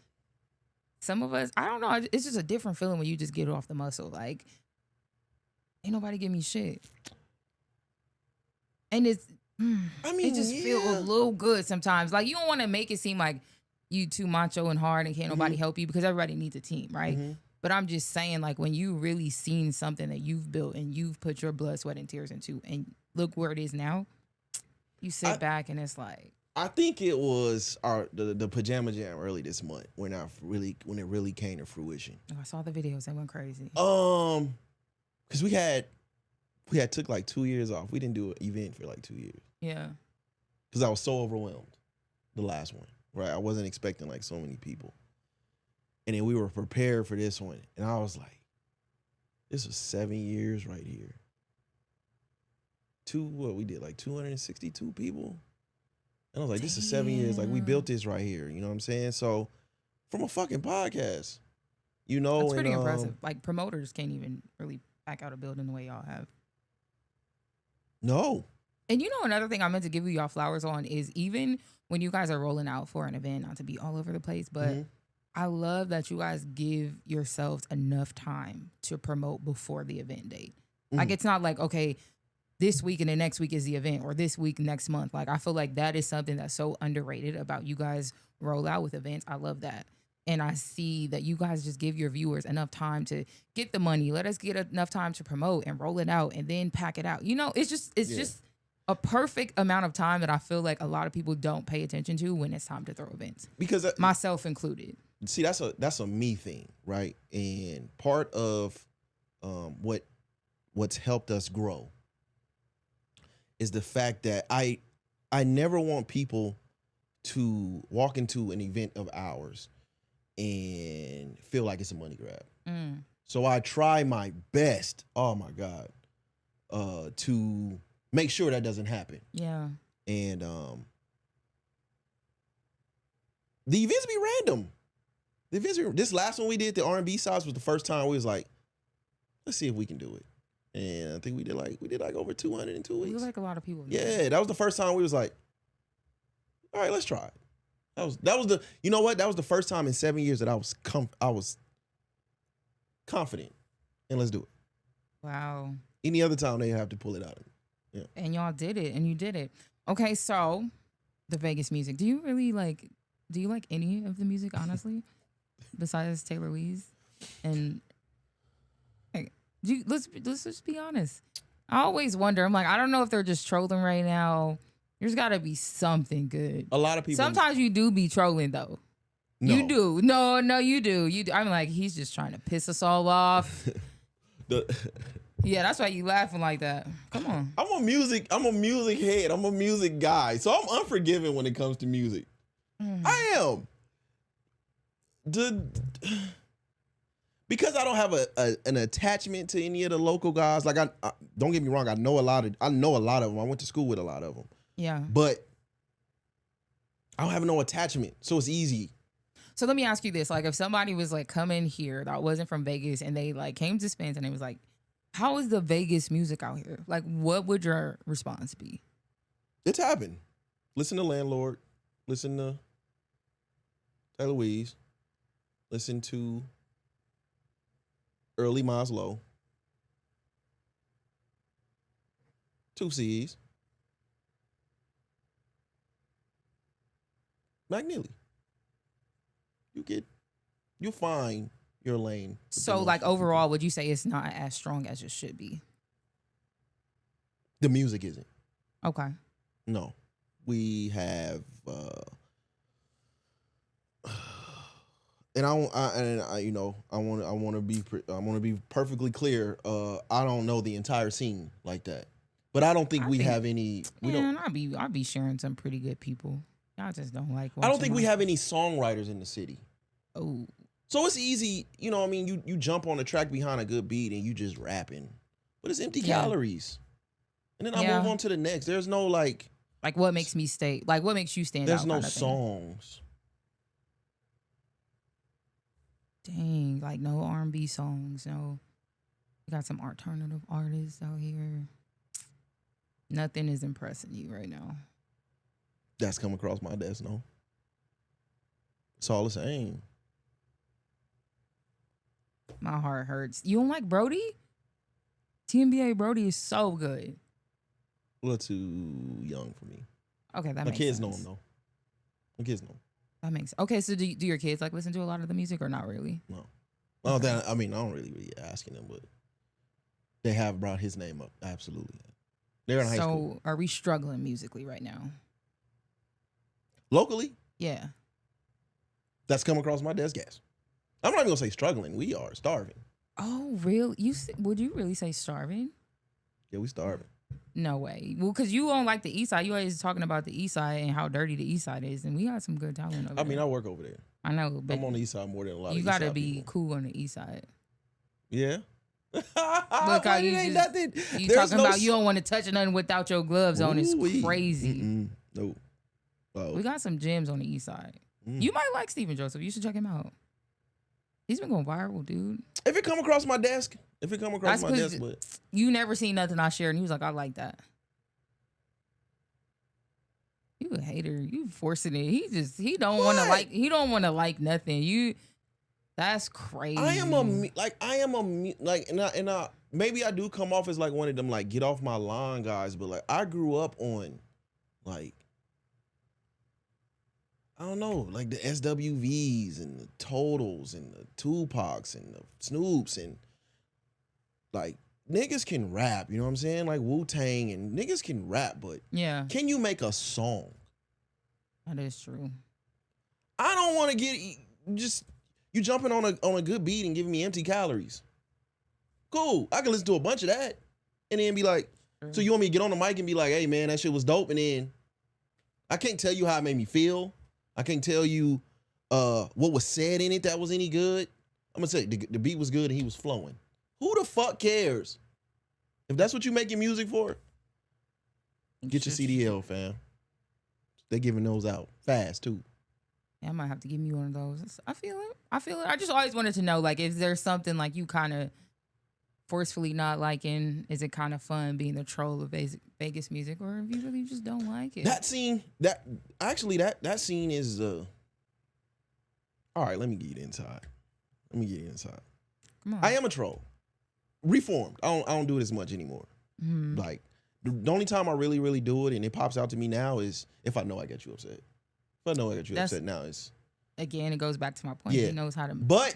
some of us, I don't know, it's just a different feeling when you just get off the muscle. Like, ain't nobody give me shit. And it just feels a little good sometimes. Like, you don't want to make it seem like you too macho and hard and can't nobody help you because everybody needs a team, right? But I'm just saying, like, when you really seen something that you've built and you've put your blood, sweat, and tears into and look where it is now, you sit back and it's like. I think it was the Pajama Jam early this month when it really came to fruition. Oh, I saw the videos. They went crazy. Because we had took like 2 years off. We didn't do an event for like 2 years. Yeah. Because I was so overwhelmed, the last one, right? I wasn't expecting like so many people. And then we were prepared for this one. And I was like, this was 7 years right here. We did like 262 people. And I was like, this is 7 years. Like, we built this right here. You know what I'm saying? So, from a fucking podcast, you know. That's pretty impressive. Like, promoters can't even really back out a building the way y'all have. No. And you know, another thing I meant to give y'all flowers on is even when you guys are rolling out for an event, not to be all over the place, but I love that you guys give yourselves enough time to promote before the event date. Like, it's not like, okay, this week and the next week is the event, or this week, next month. Like, I feel like that is something that's so underrated about you guys roll out with events. I love that. And I see that you guys just give your viewers enough time to get the money. Let us get enough time to promote and roll it out and then pack it out. You know, it's just a perfect amount of time that I feel like a lot of people don't pay attention to when it's time to throw events. Because myself included. See, that's a me thing, right? And part of what's helped us grow is the fact that I never want people to walk into an event of ours and feel like it's a money grab. So I try my best, oh my God, to make sure that doesn't happen. Yeah. And the events be random. This last one we did, the R&B sides, was the first time we was like, let's see if we can do it. And I think we did like over 200 in 2 weeks. We were like a lot of people. Yeah, that was the first time we was like, all right, let's try it. That was the, you know what? That was the first time in 7 years that I was confident. And let's do it. Wow. Any other time they have to pull it out. Yeah. And y'all did it, and you did it. Okay, so the Vegas music. Do you like any of the music, honestly? Besides Taylor Weeze? And like, let's just be honest. I always wonder. I'm like, I don't know if they're just trolling right now. There's got to be something good. A lot of people. Sometimes you do be trolling though. No. You do. No, you do. You do. I'm like, he's just trying to piss us all off. Yeah, that's why you laughing like that. Come on. I'm a music head. I'm a music guy. So I'm unforgiving when it comes to music. I am. Because I don't have an attachment to any of the local guys. Like, I don't get me wrong, I know a lot of them. I went to school with a lot of them. Yeah. But I don't have no attachment. So it's easy. So let me ask you this. Like, if somebody was like coming here that wasn't from Vegas and they like came to Spence and they was like, how is the Vegas music out here? Like, what would your response be? It's happened. Listen to Landlord. Listen to Taylor Weeze. Listen to Early Maslow. 2 C's. McNeely. You'll find your lane. So, like, overall, would you say it's not as strong as it should be? The music isn't. Okay. No. We have and I want to be perfectly clear. I don't know the entire scene like that, but I don't think we have any. I'll be sharing some pretty good people. Y'all just don't like. I don't think we have any songwriters in the city. Oh, so it's easy. You know what I mean? You jump on the track behind a good beat and you just rapping, but it's empty calories. And then I move on to the next. There's no like what makes me stay? Like, what makes you stand out? There's no songs. Dang, like no R&B songs. No, we got some alternative artists out here. Nothing is impressing you right now. That's come across my desk, no. It's all the same. My heart hurts. You don't like Brody? TNBA Brody is so good. A little too young for me. Okay, that my makes kids sense. know him though. My kids know him. That makes okay. So do your kids like listen to a lot of the music or not really? No. Well, okay. I don't really asking them, but they have brought his name up. Absolutely. They're in high school. So are we struggling musically right now? Locally? Yeah. That's come across my desk, yes. I'm not even gonna say struggling. We are starving. Oh, really? Would you really say starving? Yeah, we starving. No way. Well, because you don't like the East Side. You always talking about the East Side and how dirty the East Side is, and we got some good talent over there. I work over there. I know, but I'm on the East Side more than a lot of you East gotta Side be people. cool on the East Side. Yeah. Look how you nothing. You talking about you don't want to touch nothing without your gloves on. It's crazy. No. Oh. We got some gems on the east side. Mm. You might like Steven Joseph. You should check him out. He's been going viral, dude. If it come across my desk, but You never seen nothing I shared, and he was like, I like that. You a hater. You forcing it. He don't want to like. He don't want to like nothing. That's crazy. Maybe I do come off as like one of them like get off my lawn guys, but like I grew up on like I don't know, like the SWVs and the Totals and the Tupacs and the Snoops and like niggas can rap, you know what I'm saying? Like Wu-Tang and niggas can rap, but yeah, can you make a song? That is true. I don't want to get just you jumping on a good beat and giving me empty calories. Cool, I can listen to a bunch of that and then be like, so you want me to get on the mic and be like, hey man, that shit was dope, and then I can't tell you how it made me feel. I can't tell you what was said in it that was any good. I'm gonna say the beat was good and he was flowing. Who the fuck cares? If that's what you making music for, get your CDL, fam. They giving those out fast too. Yeah, I might have to give me one of those. I feel it. I just always wanted to know, like, if there's something like you kind of forcefully not liking, is it kind of fun being the troll of Vegas music, or if you really just don't like it? That scene is all right. Let me get inside. Come on. I am a troll. Reformed. I don't do it as much anymore. Mm-hmm. Like the only time I really do it and it pops out to me now is if I know I got you upset. If I know I got you upset now, it's again, it goes back to my point. Yeah. He knows how to. But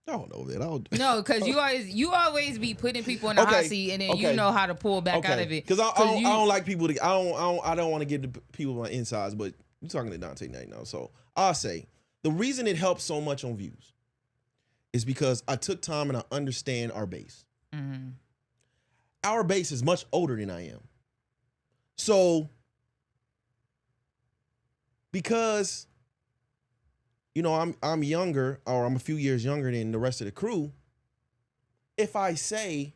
I don't know that. No, because you always be putting people in the hot seat, and then you know how to pull back out of it. Because I don't like people to. I don't want to give the people my insides, but you're talking to Dante Knight now, so I'll say the reason it helps so much on views is because I took time and I understand our base. Mm-hmm. Our base is much older than I am, so because you know I'm younger, or I'm a few years younger than the rest of the crew. If I say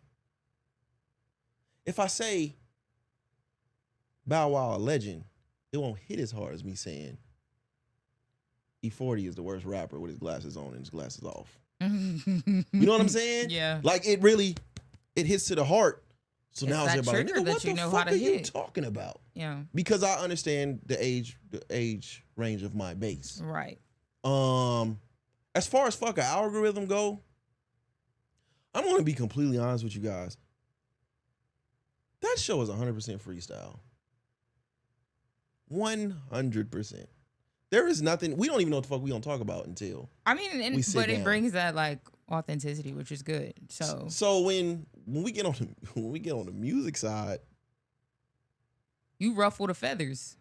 Bow Wow a legend, it won't hit as hard as me saying E40 is the worst rapper with his glasses on and his glasses off. You know what I'm saying? Yeah. Like it hits to the heart. So it's now that it's everybody, trigger what that the you know fuck how to are you hit. talking about? Yeah. Because I understand the age range of my base. Right. As far as fuck an algorithm go, I'm gonna be completely honest with you guys. That show is 100% freestyle. 100%. There is nothing. We don't even know what the fuck we gonna talk about until. I mean, it brings that like authenticity, which is good. So when we get on the music side, you ruffle the feathers,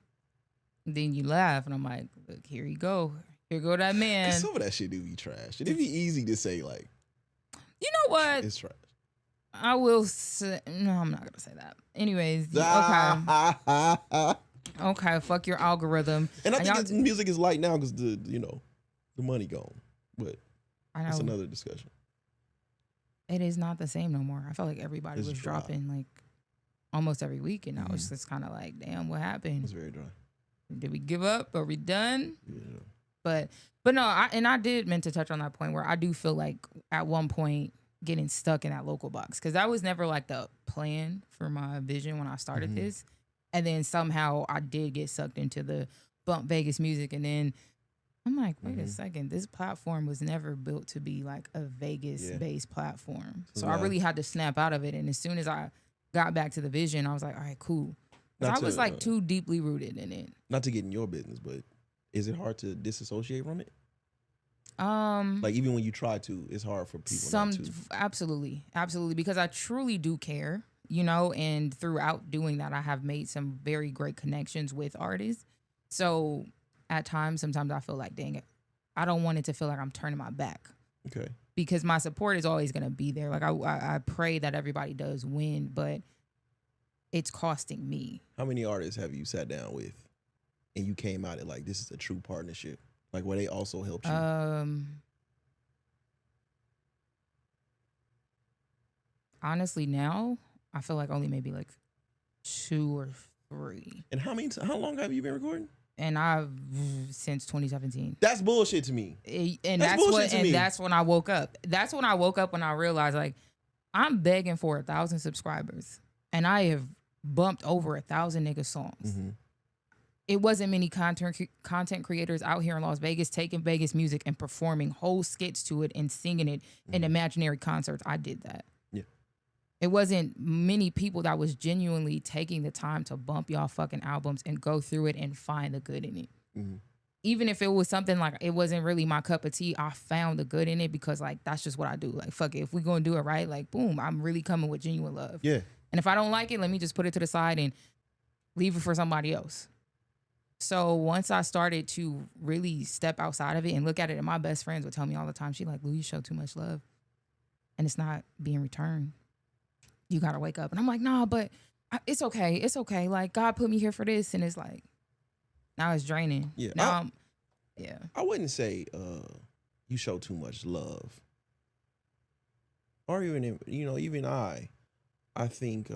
then you laugh, and I'm like, look, here you go. Here go that man. Some of that shit do be trash. It'd be easy to say like, you know what? It's trash. I will say, no, I'm not gonna say that. Anyways, okay. Okay, fuck your algorithm. And I think music is light now because the money gone. But that's know. another discussion. It is not the same no more. I felt like everybody was dropping like almost every week, and now it's just kind of like, damn, what happened? It's very dry. Did we give up? Are we done? Yeah. But no, I did meant to touch on that point where I do feel like at one point getting stuck in that local box, because that was never like the plan for my vision when I started this. And then somehow I did get sucked into the bump Vegas music. And then I'm like, wait a second, this platform was never built to be like a Vegas-based platform. So I really had to snap out of it. And as soon as I got back to the vision, I was like, all right, cool. I was like too deeply rooted in it. Not to get in your business, but is it hard to disassociate from it? Like even when you try to, it's hard for people not to. Absolutely, because I truly do care, and throughout doing that, I have made some very great connections with artists. So at times, sometimes I feel like, dang it, I don't want it to feel like I'm turning my back. Okay. Because my support is always going to be there. Like I pray that everybody does win, but it's costing me. How many artists have you sat down with and you came out at like, this is a true partnership? Like where they also helped you? honestly now I feel like only maybe like 2 or 3. And how long have you been recording? And I've since 2017. That's bullshit to me. And That's bullshit to me. that's when I woke up. That's when I woke up when I realized like I'm begging for 1,000 subscribers, and I have bumped over 1,000 nigga songs. Mm-hmm. It wasn't many content creators out here in Las Vegas taking Vegas music and performing whole skits to it and singing it in imaginary concerts. I did that. Yeah. It wasn't many people that was genuinely taking the time to bump y'all fucking albums and go through it and find the good in it. Mm-hmm. Even if it was something like it wasn't really my cup of tea, I found the good in it because like that's just what I do. Like fuck it, if we gonna do it right, like boom, I'm really coming with genuine love. Yeah. And if I don't like it, let me just put it to the side and leave it for somebody else. So once I started to really step outside of it and look at it, and my best friends would tell me all the time, she like, Lou, you show too much love and it's not being returned. You got to wake up. And I'm like, nah, but it's okay. It's okay. Like God put me here for this. And it's like, now it's draining. Yeah. Now I wouldn't say you show too much love. Or even, even I think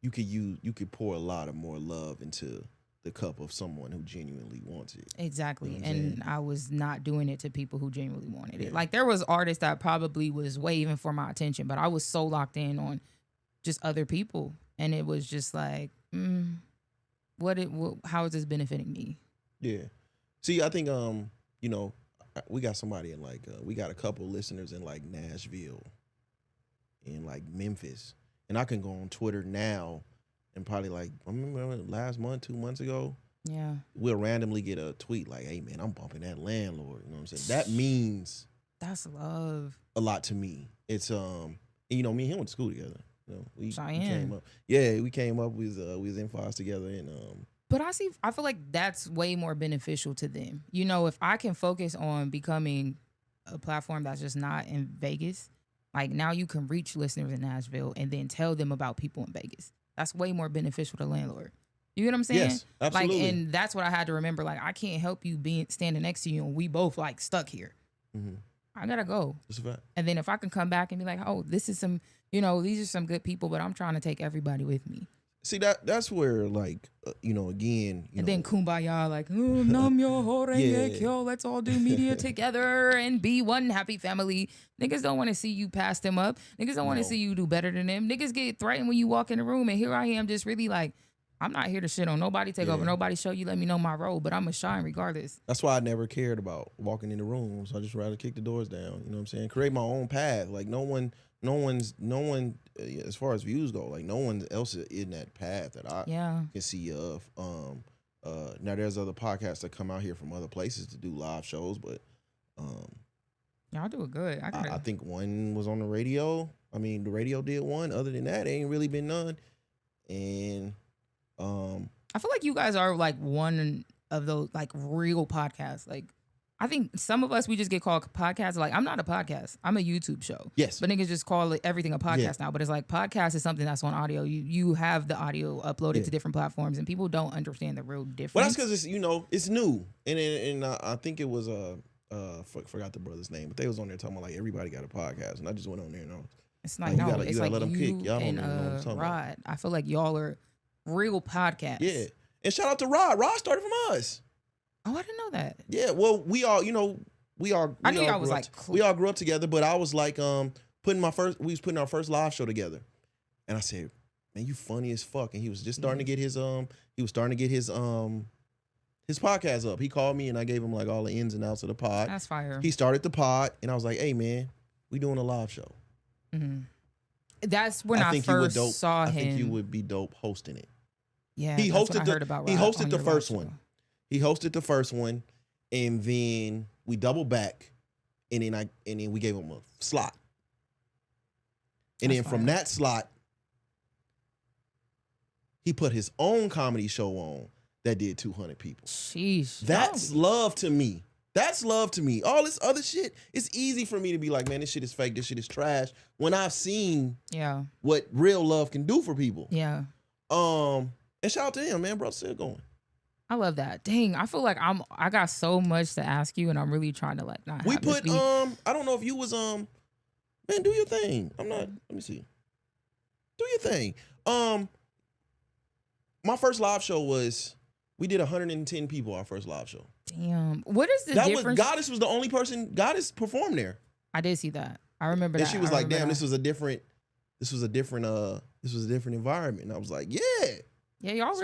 you could pour a lot of more love into the cup of someone who genuinely wants it. Exactly. You know and I was not doing it to people who genuinely wanted Yeah. it. Like there was artists that probably was waving for my attention, but I was so locked in on just other people. And it was just like, how is this benefiting me? Yeah. See, I think we got somebody in we got a couple listeners in like Nashville and like Memphis. And I can go on Twitter now and probably like, I remember last month, 2 months ago, Yeah. we'll randomly get a tweet like, hey man, I'm bumping that landlord. You know what I'm saying? That means That's love. a lot to me. It's me and him went to school together. We Cheyenne. came up. Yeah, we came up. We was in FOS together, and But I feel like that's way more beneficial to them. If I can focus on becoming a platform that's just not in Vegas, like now you can reach listeners in Nashville and then tell them about people in Vegas. That's way more beneficial to landlord. You get what I'm saying? Yes, absolutely. Like, and that's what I had to remember. Like, I can't help you standing next to you and we both like stuck here. Mm-hmm. I gotta go. That's a fact. And then if I can come back and be like, oh, this is some, these are some good people, but I'm trying to take everybody with me. See, that's where again, And then kumbaya, like, nam yo horenge kyo, let's all do media together and be one happy family. Niggas don't want to see you pass them up. Niggas don't want to see you do better than them. Niggas get threatened when you walk in the room, and here I am just really like, I'm not here to shit on nobody, take over nobody show. You let me know my role, but I'm going to shine regardless. That's why I never cared about walking in the rooms. I just rather kick the doors down. You know what I'm saying? Create my own path. Like no one, as far as views go, like no one else is in that path that I can see of. Now there's other podcasts that come out here from other places to do live shows, but y'all do it good. I think one was on the radio. I mean, the radio did one. Other than that, ain't really been none. And I feel like you guys are like one of those like real podcasts. Like I think some of us, we just get called podcasts. Like I'm not a podcast. I'm a YouTube show. Yes. But niggas just call everything a podcast now. But it's like podcast is something that's on audio. You have the audio uploaded to different platforms, and people don't understand the real difference. Well, that's because it's new, and I think it was forgot the brother's name, but they was on there talking about like everybody got a podcast, and I just went on there and it's like you no, gotta it's like let them you kick. Y'all don't and even know what I'm talking Rod. about. I feel like y'all are real podcasts. Yeah, and shout out to Rod. Rod started from us. Oh, I didn't know that. Yeah, well, we all I knew y'all was like we all grew up together, but I was like we was putting our first live show together, and I said, man, you funny as fuck, and he was just starting to get his his podcast up. He called me and I gave him like all the ins and outs of the pod. That's fire. He started the pod, and I was like, hey man, we doing a live show. Mm-hmm. That's when I first saw him. I think you would be dope hosting it. Yeah, he hosted the first one. He hosted the first one, and then we doubled back, and then we gave him a slot. And then from that slot, he put his own comedy show on that did 200 people. Sheesh. That's love to me. That's love to me. All this other shit, it's easy for me to be like, man, this shit is fake, this shit is trash, when I've seen what real love can do for people. Yeah. And shout out to him, man, bro, still going. I love that. Dang, I feel like I got so much to ask you, and I'm really trying to like not. We put I don't know if you was Man, do your thing. I'm not. Let me see. Do your thing. My first live show we did 110 people. Our first live show. Damn. What is the That difference? Goddess was the only person. Goddess performed there. I did see that. I remember And that. she was like, "Damn, that. this was a different environment." And I was like, "Yeah." Yeah, y'all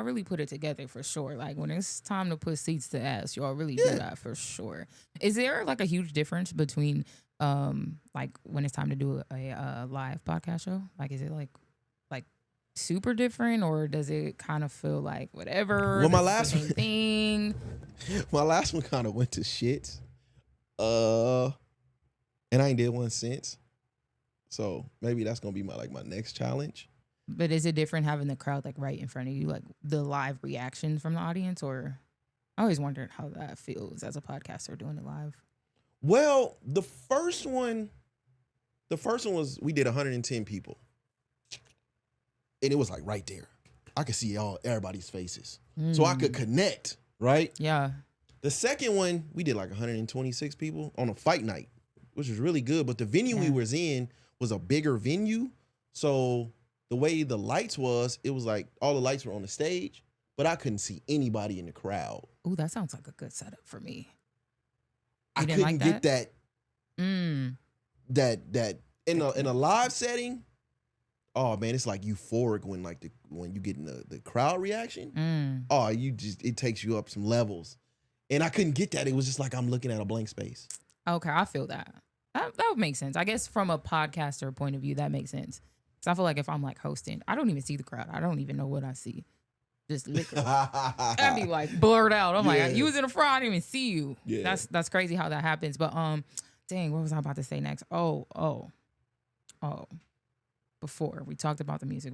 really put it together for sure. Like when it's time to put seats to ass, y'all really do that for sure. Is there like a huge difference between like when it's time to do a live podcast show? Like is it like super different, or does it kind of feel like whatever? Well, my this is last the same thing. My last one kind of went to shit. And I ain't did one since. So maybe that's gonna be my next challenge. But is it different having the crowd like right in front of you, like the live reaction from the audience? Or I always wondered how that feels as a podcaster doing it live. Well, the first one was we did 110 people. And it was like right there. I could see everybody's faces. So I could connect, right? Yeah. The second one, we did like 126 people on a fight night, which was really good. But the venue we was in was a bigger venue. So the way the lights was, it was like all the lights were on the stage, but I couldn't see anybody in the crowd. Ooh, that sounds like a good setup for me. I couldn't get that. That in a live setting. Oh man, it's like euphoric when you get in the crowd reaction. Oh, it takes you up some levels, and I couldn't get that. It was just like I'm looking at a blank space. Okay, I feel that. That would make sense. I guess from a podcaster point of view, that makes sense. Because I feel like if I'm like hosting, I don't even see the crowd. I don't even know what I see. Just literally, I'd be like blurred out. I'm like, you was in the front, I didn't even see you. Yeah. That's crazy how that happens. But dang, what was I about to say next? Oh. Before we talked about the music,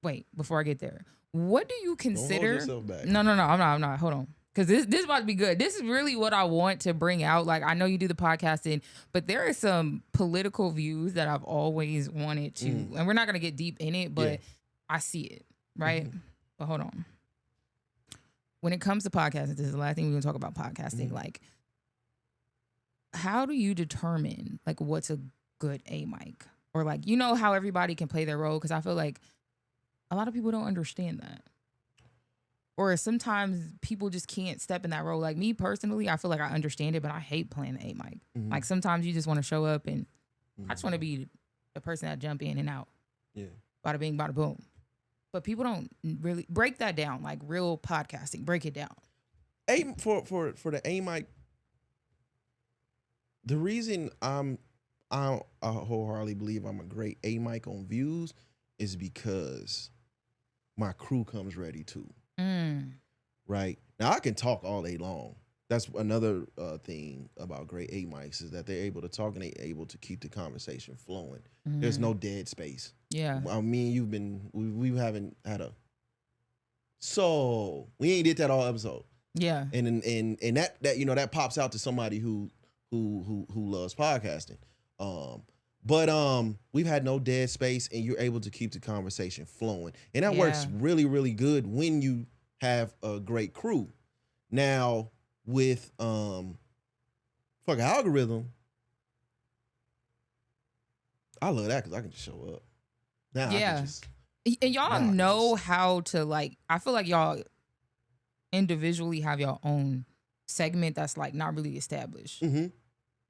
wait, before I get there, what do you consider? Don't hold yourself back. No, I'm not. Hold on. Because this is about to be good. This is really what I want to bring out. Like, I know you do the podcasting, but there are some political views that I've always wanted to, and we're not going to get deep in it, but I see it, right? But hold on. When it comes to podcasting, this is the last thing we're going to talk about podcasting. Like, how do you determine, like, what's a good A mic? Or, like, you know how everybody can play their role? Because I feel like a lot of people don't understand that. Or sometimes people just can't step in that role. Like me personally, I feel like I understand it, but I hate playing the A mic. Like sometimes you just want to show up and I just want to be the person that jump in and out. Yeah. Bada bing, bada boom. But people don't really break that down, like real podcasting. Break it down. For the A mic, the reason I wholeheartedly believe I'm a great A mic on views is because my crew comes ready too. Right now, I can talk all day long. That's another thing about great A mics is that they're able to talk and they're able to keep the conversation flowing. There's no dead space. Yeah, I mean, we haven't had so we ain't did that all episode. Yeah, and that that pops out to somebody who loves podcasting. But we've had no dead space, and you're able to keep the conversation flowing, and that works really, really good when you have a great crew. Now with fuck algorithm, I love that because I can just show up. Now I can just, and y'all know how to like. I feel like y'all individually have your own segment that's like not really established, and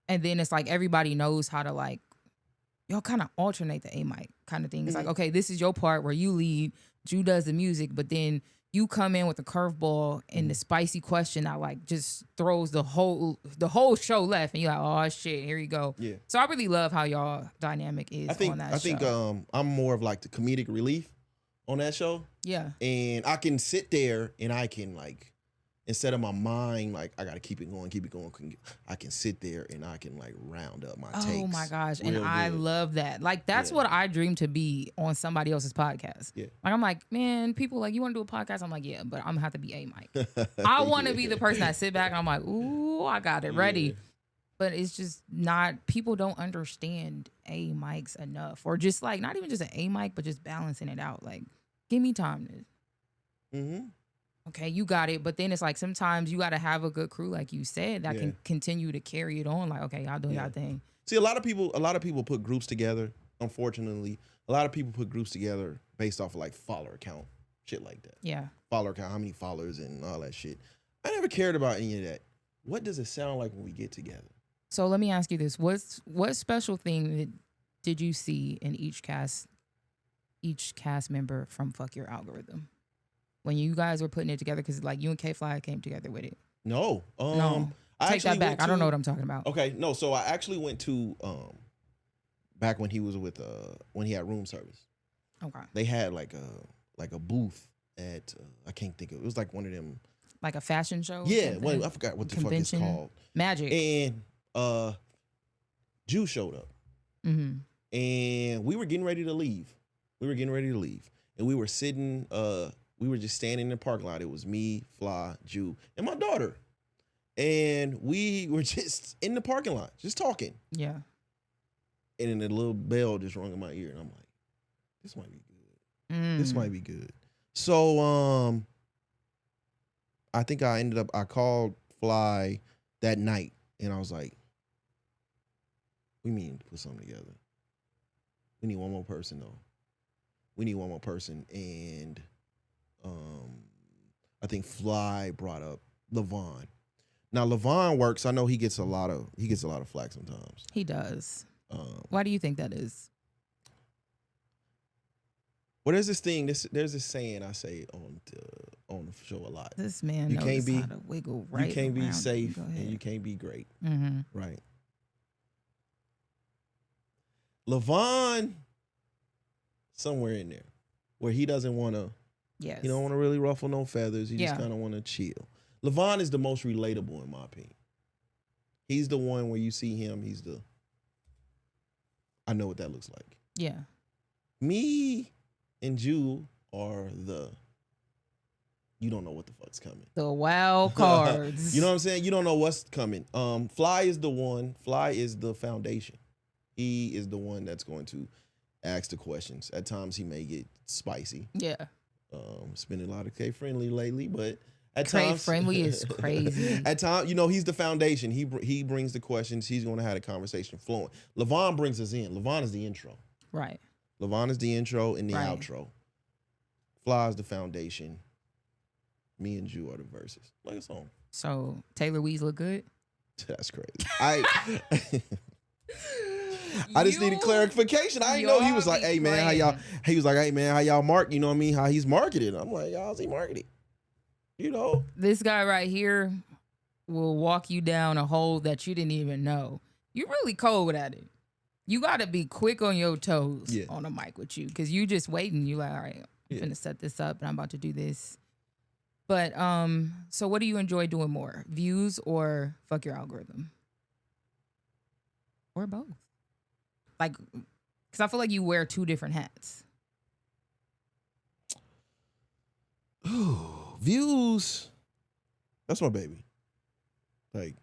then it's like everybody knows how to like. Y'all kind of alternate the A mic kind of thing. It's like, okay, this is your part where you lead, Drew does the music, but then you come in with a curveball and the spicy question that like just throws the whole show left, and you're like, oh shit, here you go. Yeah. So I really love how y'all dynamic is on that show. I think I'm more of like the comedic relief on that show. Yeah. And I can sit there and I can like, instead of my mind, like, I got to keep it going. I can sit there and I can, like, round up my takes. Oh, my gosh. And I love that. Like, that's what I dream to be on somebody else's podcast. Yeah. Like, I'm like, man, people like, you want to do a podcast? I'm like, yeah, but I'm going to have to be A mic. I want to be the person that sit back and I'm like, ooh, I got it ready. Yeah. But it's just not, people don't understand A mics enough. Or just, like, not even just an A mic, but just balancing it out. Like, give me time to... Okay, you got it. But then it's like sometimes you got to have a good crew, like you said, that can continue to carry it on. Like, okay, y'all doing y'all thing. See, a lot of people put groups together. Unfortunately, a lot of people put groups together based off of like follower count, shit like that. Yeah. Follower count, how many followers and all that shit. I never cared about any of that. What does it sound like when we get together? So let me ask you this: what special thing did you see in each cast member from Fuck Your Algorithm when you guys were putting it together? Because like you and K Fly came together with it. No. No. Take that back. I don't know what I'm talking about. Okay, no. So I actually went to back when he was with when he had room service. Okay. They had like a booth at I can't think of it. It was like one of them. Like a fashion show? Yeah, well, I forgot what the Convention? fuck it's called. Magic. And Jew showed up. Mm-hmm. And we were getting ready to leave. And we were sitting, we were just standing in the parking lot. It was me, Fly, Jew, and my daughter. And we were just in the parking lot, just talking. Yeah. And then a little bell just rung in my ear. And I'm like, this might be good. This might be good. So, I think I called Fly that night and I was like, we need to put something together. We need one more person though. And I think Fly brought up Levon. Now Levon works. I know he gets a lot of flack sometimes. He does. Why do you think that is? Well, there's this saying I say on the show a lot. This man knows how to wiggle right. You can't be around. safe and you can't be great. Mm-hmm. Right. Levon, somewhere in there, where he doesn't want to. Yes. He don't want to really ruffle no feathers. He just kind of want to chill. Levon is the most relatable in my opinion. He's the one where you see him. I know what that looks like. Yeah. Me and Jew are you don't know what the fuck's coming. The wild cards. You know what I'm saying? You don't know what's coming. Fly is the one. Fly is the foundation. He is the one that's going to ask the questions. At times he may get spicy. Yeah. Spending a lot of K-Friendly lately, but at times K-Friendly is crazy. At times, he's the foundation. He brings the questions. He's going to have the conversation flowing. Levon brings us in. Levon is the intro. Right. Levon is the intro and the outro. Fly is the foundation. Me and Jew are the verses. Like a song. So Taylor Weeds look good? That's crazy. I just needed clarification. I didn't know he was like, hey man, how y'all? He was like, hey man, how y'all mark? You know what I mean? How he's marketed. I'm like, how's he marketed? This guy right here will walk you down a hole that you didn't even know. You're really cold at it. You got to be quick on your toes on a mic with you because you just waiting. You like, all right, I'm finna set this up and I'm about to do this. But so what do you enjoy doing more? Views or Fuck Your Algorithm? Or both? Like, because I feel like you wear two different hats. Views. That's my baby. Like,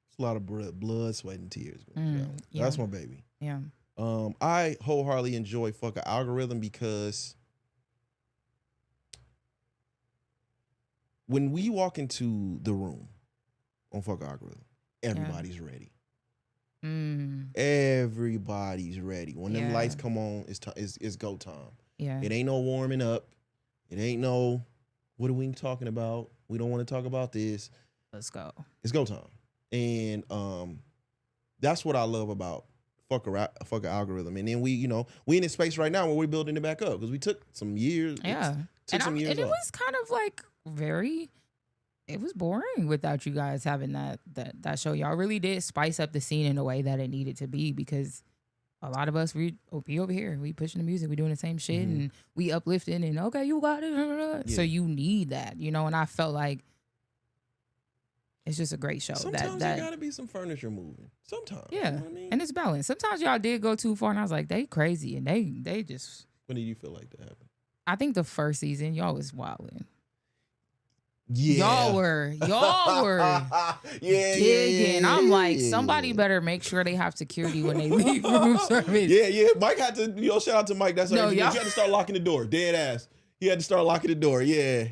it's a lot of blood, sweat, and tears. That's my baby. Yeah. I wholeheartedly enjoy Fuck Your Algorithm because when we walk into the room on Fuck Your Algorithm, everybody's ready. Everybody's ready. When them lights come on, it's go time. Yeah. It ain't no warming up. It ain't no, what are we talking about? We don't want to talk about this. Let's go. It's go time. And that's what I love about Fuck Your Algorithm. And then we in a space right now where we're building it back up because we took some years. Yeah. And it was kind of like it was boring without you guys having that show. Y'all really did spice up the scene in a way that it needed to be because a lot of us, we over here, we pushing the music, we doing the same shit and we uplifting and okay, you got it. Yeah. So you need that, and I felt like it's just a great show. Sometimes there gotta be some furniture moving. Sometimes. Yeah. You know what I mean? And it's balanced. Sometimes y'all did go too far and I was like, they crazy and they just. When did you feel like that happened? I think the first season, y'all was wilding. Yeah. Y'all were digging. I'm like, somebody better make sure they have security when they leave room service. Yeah. Mike had to, shout out to Mike. That's what he had to start locking the door. Dead ass. He had to start locking the door. Yeah.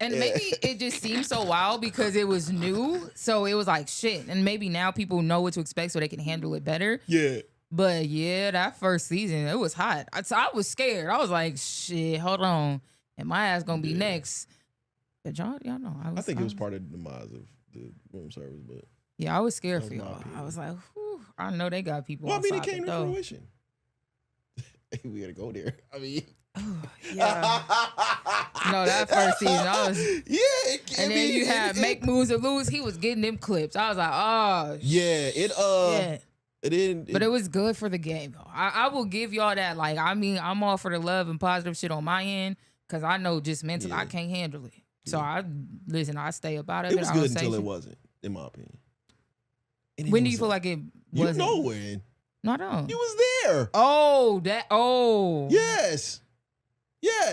And yeah. maybe it just seemed so wild because it was new. So it was like shit. And maybe now people know what to expect so they can handle it better. Yeah. But yeah, that first season, it was hot. I was scared. I was like, shit, hold on. And my ass gonna be next. But y'all know. I think it was part of the demise of the room service, but yeah, I was scared that for was my y'all. opinion. I was like, whew, I know they got people. well, I mean, it outside came the to door. fruition. We gotta go there. I mean, Yeah. No, that first season, I was. yeah. And then you had Make Moves or Lose. He was getting them clips. I was like, oh, yeah. shit. It didn't. But it was good for the game, though. I will give y'all that. Like, I mean, I'm all for the love and positive shit on my end because I know just mentally I can't handle it. So I stay up out of it. It was good until it wasn't, in my opinion. When do you feel like it wasn't? You know when. No, I don't. You was there. Oh. Yes.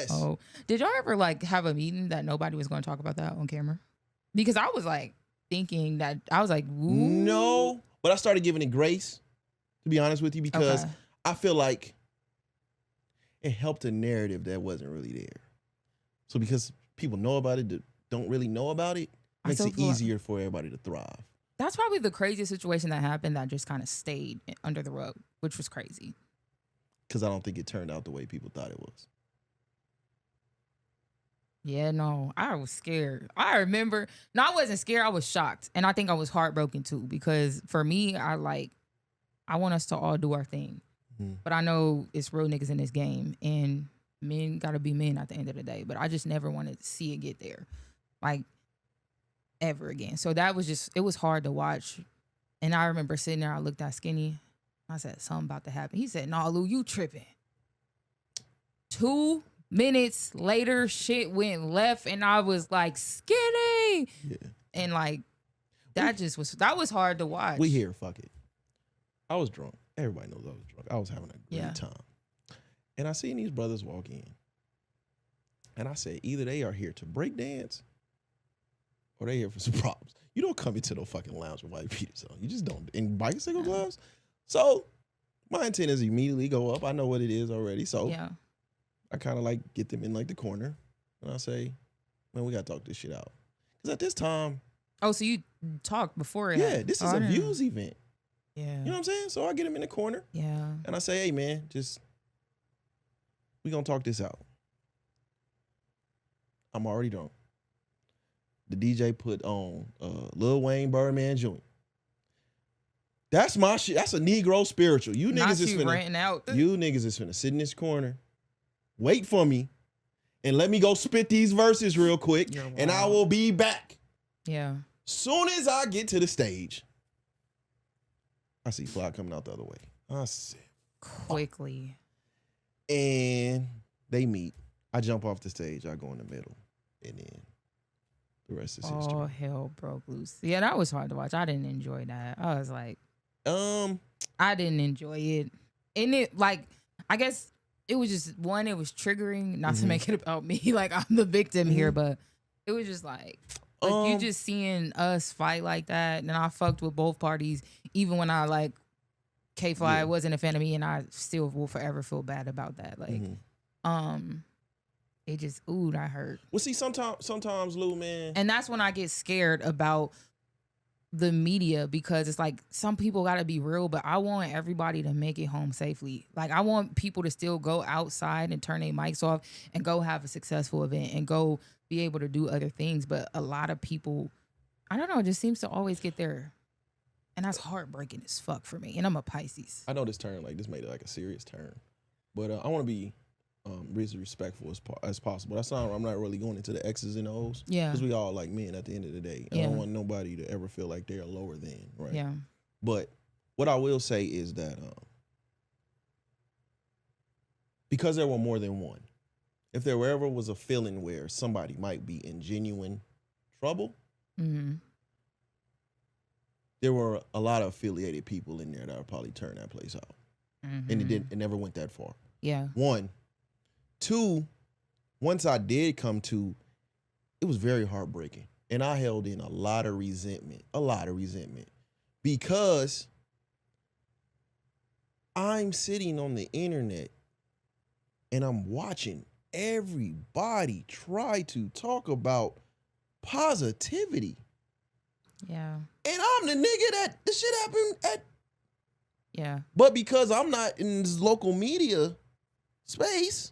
Oh. Did y'all ever like have a meeting that nobody was going to talk about that on camera? Because I was like thinking that, I was like, ooh. No. But I started giving it grace, to be honest with you, because I feel like it helped a narrative that wasn't really there. So because people know about it, that don't really know about it, makes it easier for everybody to thrive. That's probably the craziest situation that happened that just kind of stayed under the rug, which was crazy. Because I don't think it turned out the way people thought it was. Yeah, no, I was scared. I remember, no, I wasn't scared. I was shocked. And I think I was heartbroken too, because for me, I want us to all do our thing. But I know it's real niggas in this game and men got to be men at the end of the day. But I just never wanted to see it get there, like, ever again. So that was just, it was hard to watch. And I remember sitting there, I looked at Skinny. I said, something about to happen. He said, nah, Lou, you tripping. 2 minutes later, shit went left, and I was like, Skinny. Yeah. And like, that was hard to watch. We here, fuck it. I was drunk. Everybody knows I was drunk. I was having a great time. And I seen these brothers walk in. And I said, either they are here to break dance or they here for some problems. You don't come into no fucking lounge with white beaters on. You just don't. In bicycle gloves. So my intent is immediately go up. I know what it is already. So I kind of like get them in like the corner. And I say, man, we got to talk this shit out. Because at this time. Oh, so you talked before it? Yeah, this is a views event. Yeah. You know what I'm saying? So I get him in the corner. Yeah. And I say, hey, man, we going to talk this out. I'm already drunk. The DJ put on Lil Wayne Birdman Jr. That's my shit. That's a Negro spiritual. You niggas is finna sit in this corner, wait for me, and let me go spit these verses real quick, and I will be back. Yeah. Soon as I get to the stage, I see Fly coming out the other way. I said, quickly. And they meet. I jump off the stage. I go in the middle, and then the rest is history. Oh, hell broke loose. Yeah, that was hard to watch. I didn't enjoy that. I was like, I didn't enjoy it. And it, like, I guess it was just, one, it was triggering, not to make it about me. Like, I'm the victim here, but it was just like you just seeing us fight like that. And I fucked with both parties, even when I, like, K-Fly wasn't a fan of me, and I still will forever feel bad about that. Like, it just, that hurt. Well, see, sometimes, Lou, man. And that's when I get scared about the media, because it's like some people got to be real, but I want everybody to make it home safely. Like, I want people to still go outside and turn their mics off and go have a successful event and go be able to do other things. But a lot of people, I don't know, it just seems to always get there. And that's heartbreaking as fuck for me. And I'm a Pisces. I know this made it like a serious turn. But I want to be reasonably respectful as possible. I'm not really going into the X's and O's. Yeah. Because we all like men at the end of the day. I don't want nobody to ever feel like they're lower than, right? Yeah. But what I will say is that because there were more than one, if there ever was a feeling where somebody might be in genuine trouble, there were a lot of affiliated people in there that would probably turn that place out. And it never went that far. Yeah. 1. 2, once I did come to, it was very heartbreaking. And I held in a lot of resentment, because I'm sitting on the internet and I'm watching everybody try to talk about positivity. Yeah. And I'm the nigga that the shit happened at. Yeah. But because I'm not in this local media space,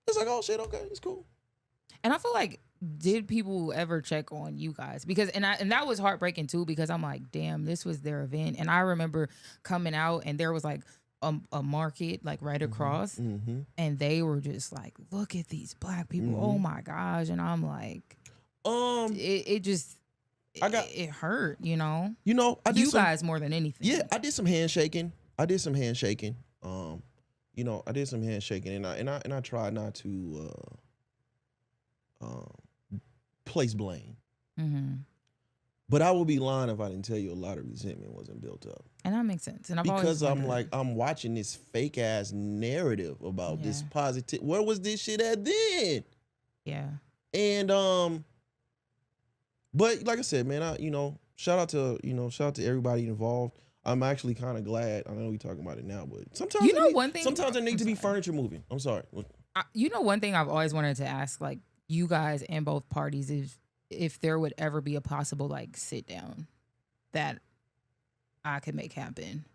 it's like, oh shit, okay, it's cool. And I feel like, did people ever check on you guys? Because and that was heartbreaking too, because I'm like, damn, this was their event. And I remember coming out and there was like a market like right across, and they were just like, look at these black people. Oh my gosh. And I'm like, it just it hurt, You know, I did you guys more than anything. Yeah, I did some handshaking. You know, I did some handshaking, and I tried not to place blame. But I would be lying if I didn't tell you a lot of resentment wasn't built up. And that makes sense. And because I'm watching this fake ass narrative about this positive. Where was this shit at then? Yeah. And but like I said, man, shout out to everybody involved. I'm actually kind of glad. I know we talking about it now, but sometimes sometimes there need to be furniture moving. I'm sorry. One thing I've always wanted to ask, like, you guys and both parties, is if there would ever be a possible like sit down that I could make happen.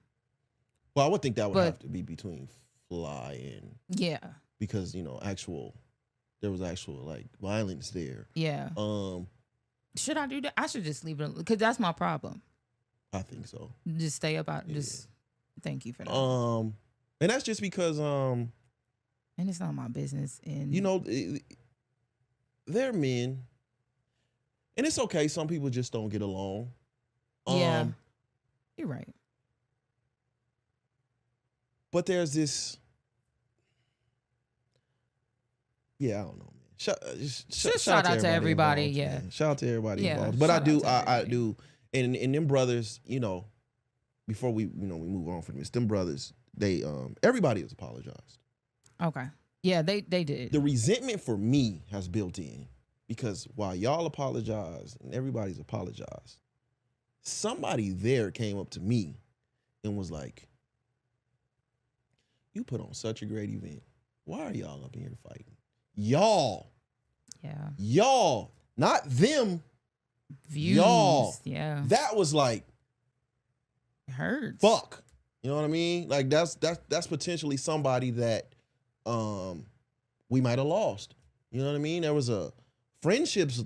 Well, I would think that would have to be between Fly and because there was actual like violence there. Yeah. Should I do that? I should just leave it because that's my problem. I think so. Just stay up out. Just thank you for that. And that's just because and it's not my business. And they're men, and it's okay. Some people just don't get along. Yeah, you're right. But there's this. Yeah, I don't know, man. Shout out to everybody. Yeah, man. Shout out to everybody involved. But I do, and them brothers, before we move on from this, them brothers, they everybody has apologized. Okay. Yeah, they did. The resentment for me has built in because while y'all apologize and everybody's apologized, somebody there came up to me and was like, "You put on such a great event. Why are y'all up in here fighting? Y'all. Yeah. Y'all, not them. Views. Y'all. Yeah. That was like, it hurts. Fuck. You know what I mean? Like that's potentially somebody that we might have lost. You know what I mean? There was friendships,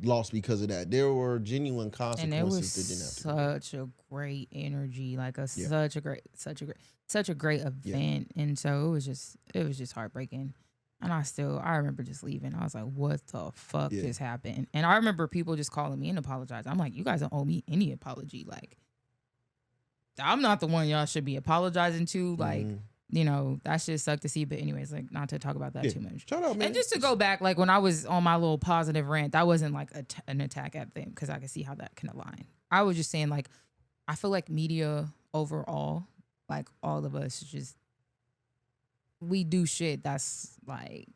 lost because of that. There were genuine consequences. And it was that didn't have to such a great energy, like such a great event. And so it was just heartbreaking. And I remember just leaving. I was like, what the fuck just happened? And I remember people just calling me and apologizing. I'm like, you guys don't owe me any apology. Like, I'm not the one y'all should be apologizing to. Like, that shit sucked to see. But anyways, like, not to talk about that too much. Shout out, man. And just to go back, like, when I was on my little positive rant, that wasn't like an attack at them because I could see how that can align. I was just saying, like, I feel like media overall, like, all of us just, we do shit that's like.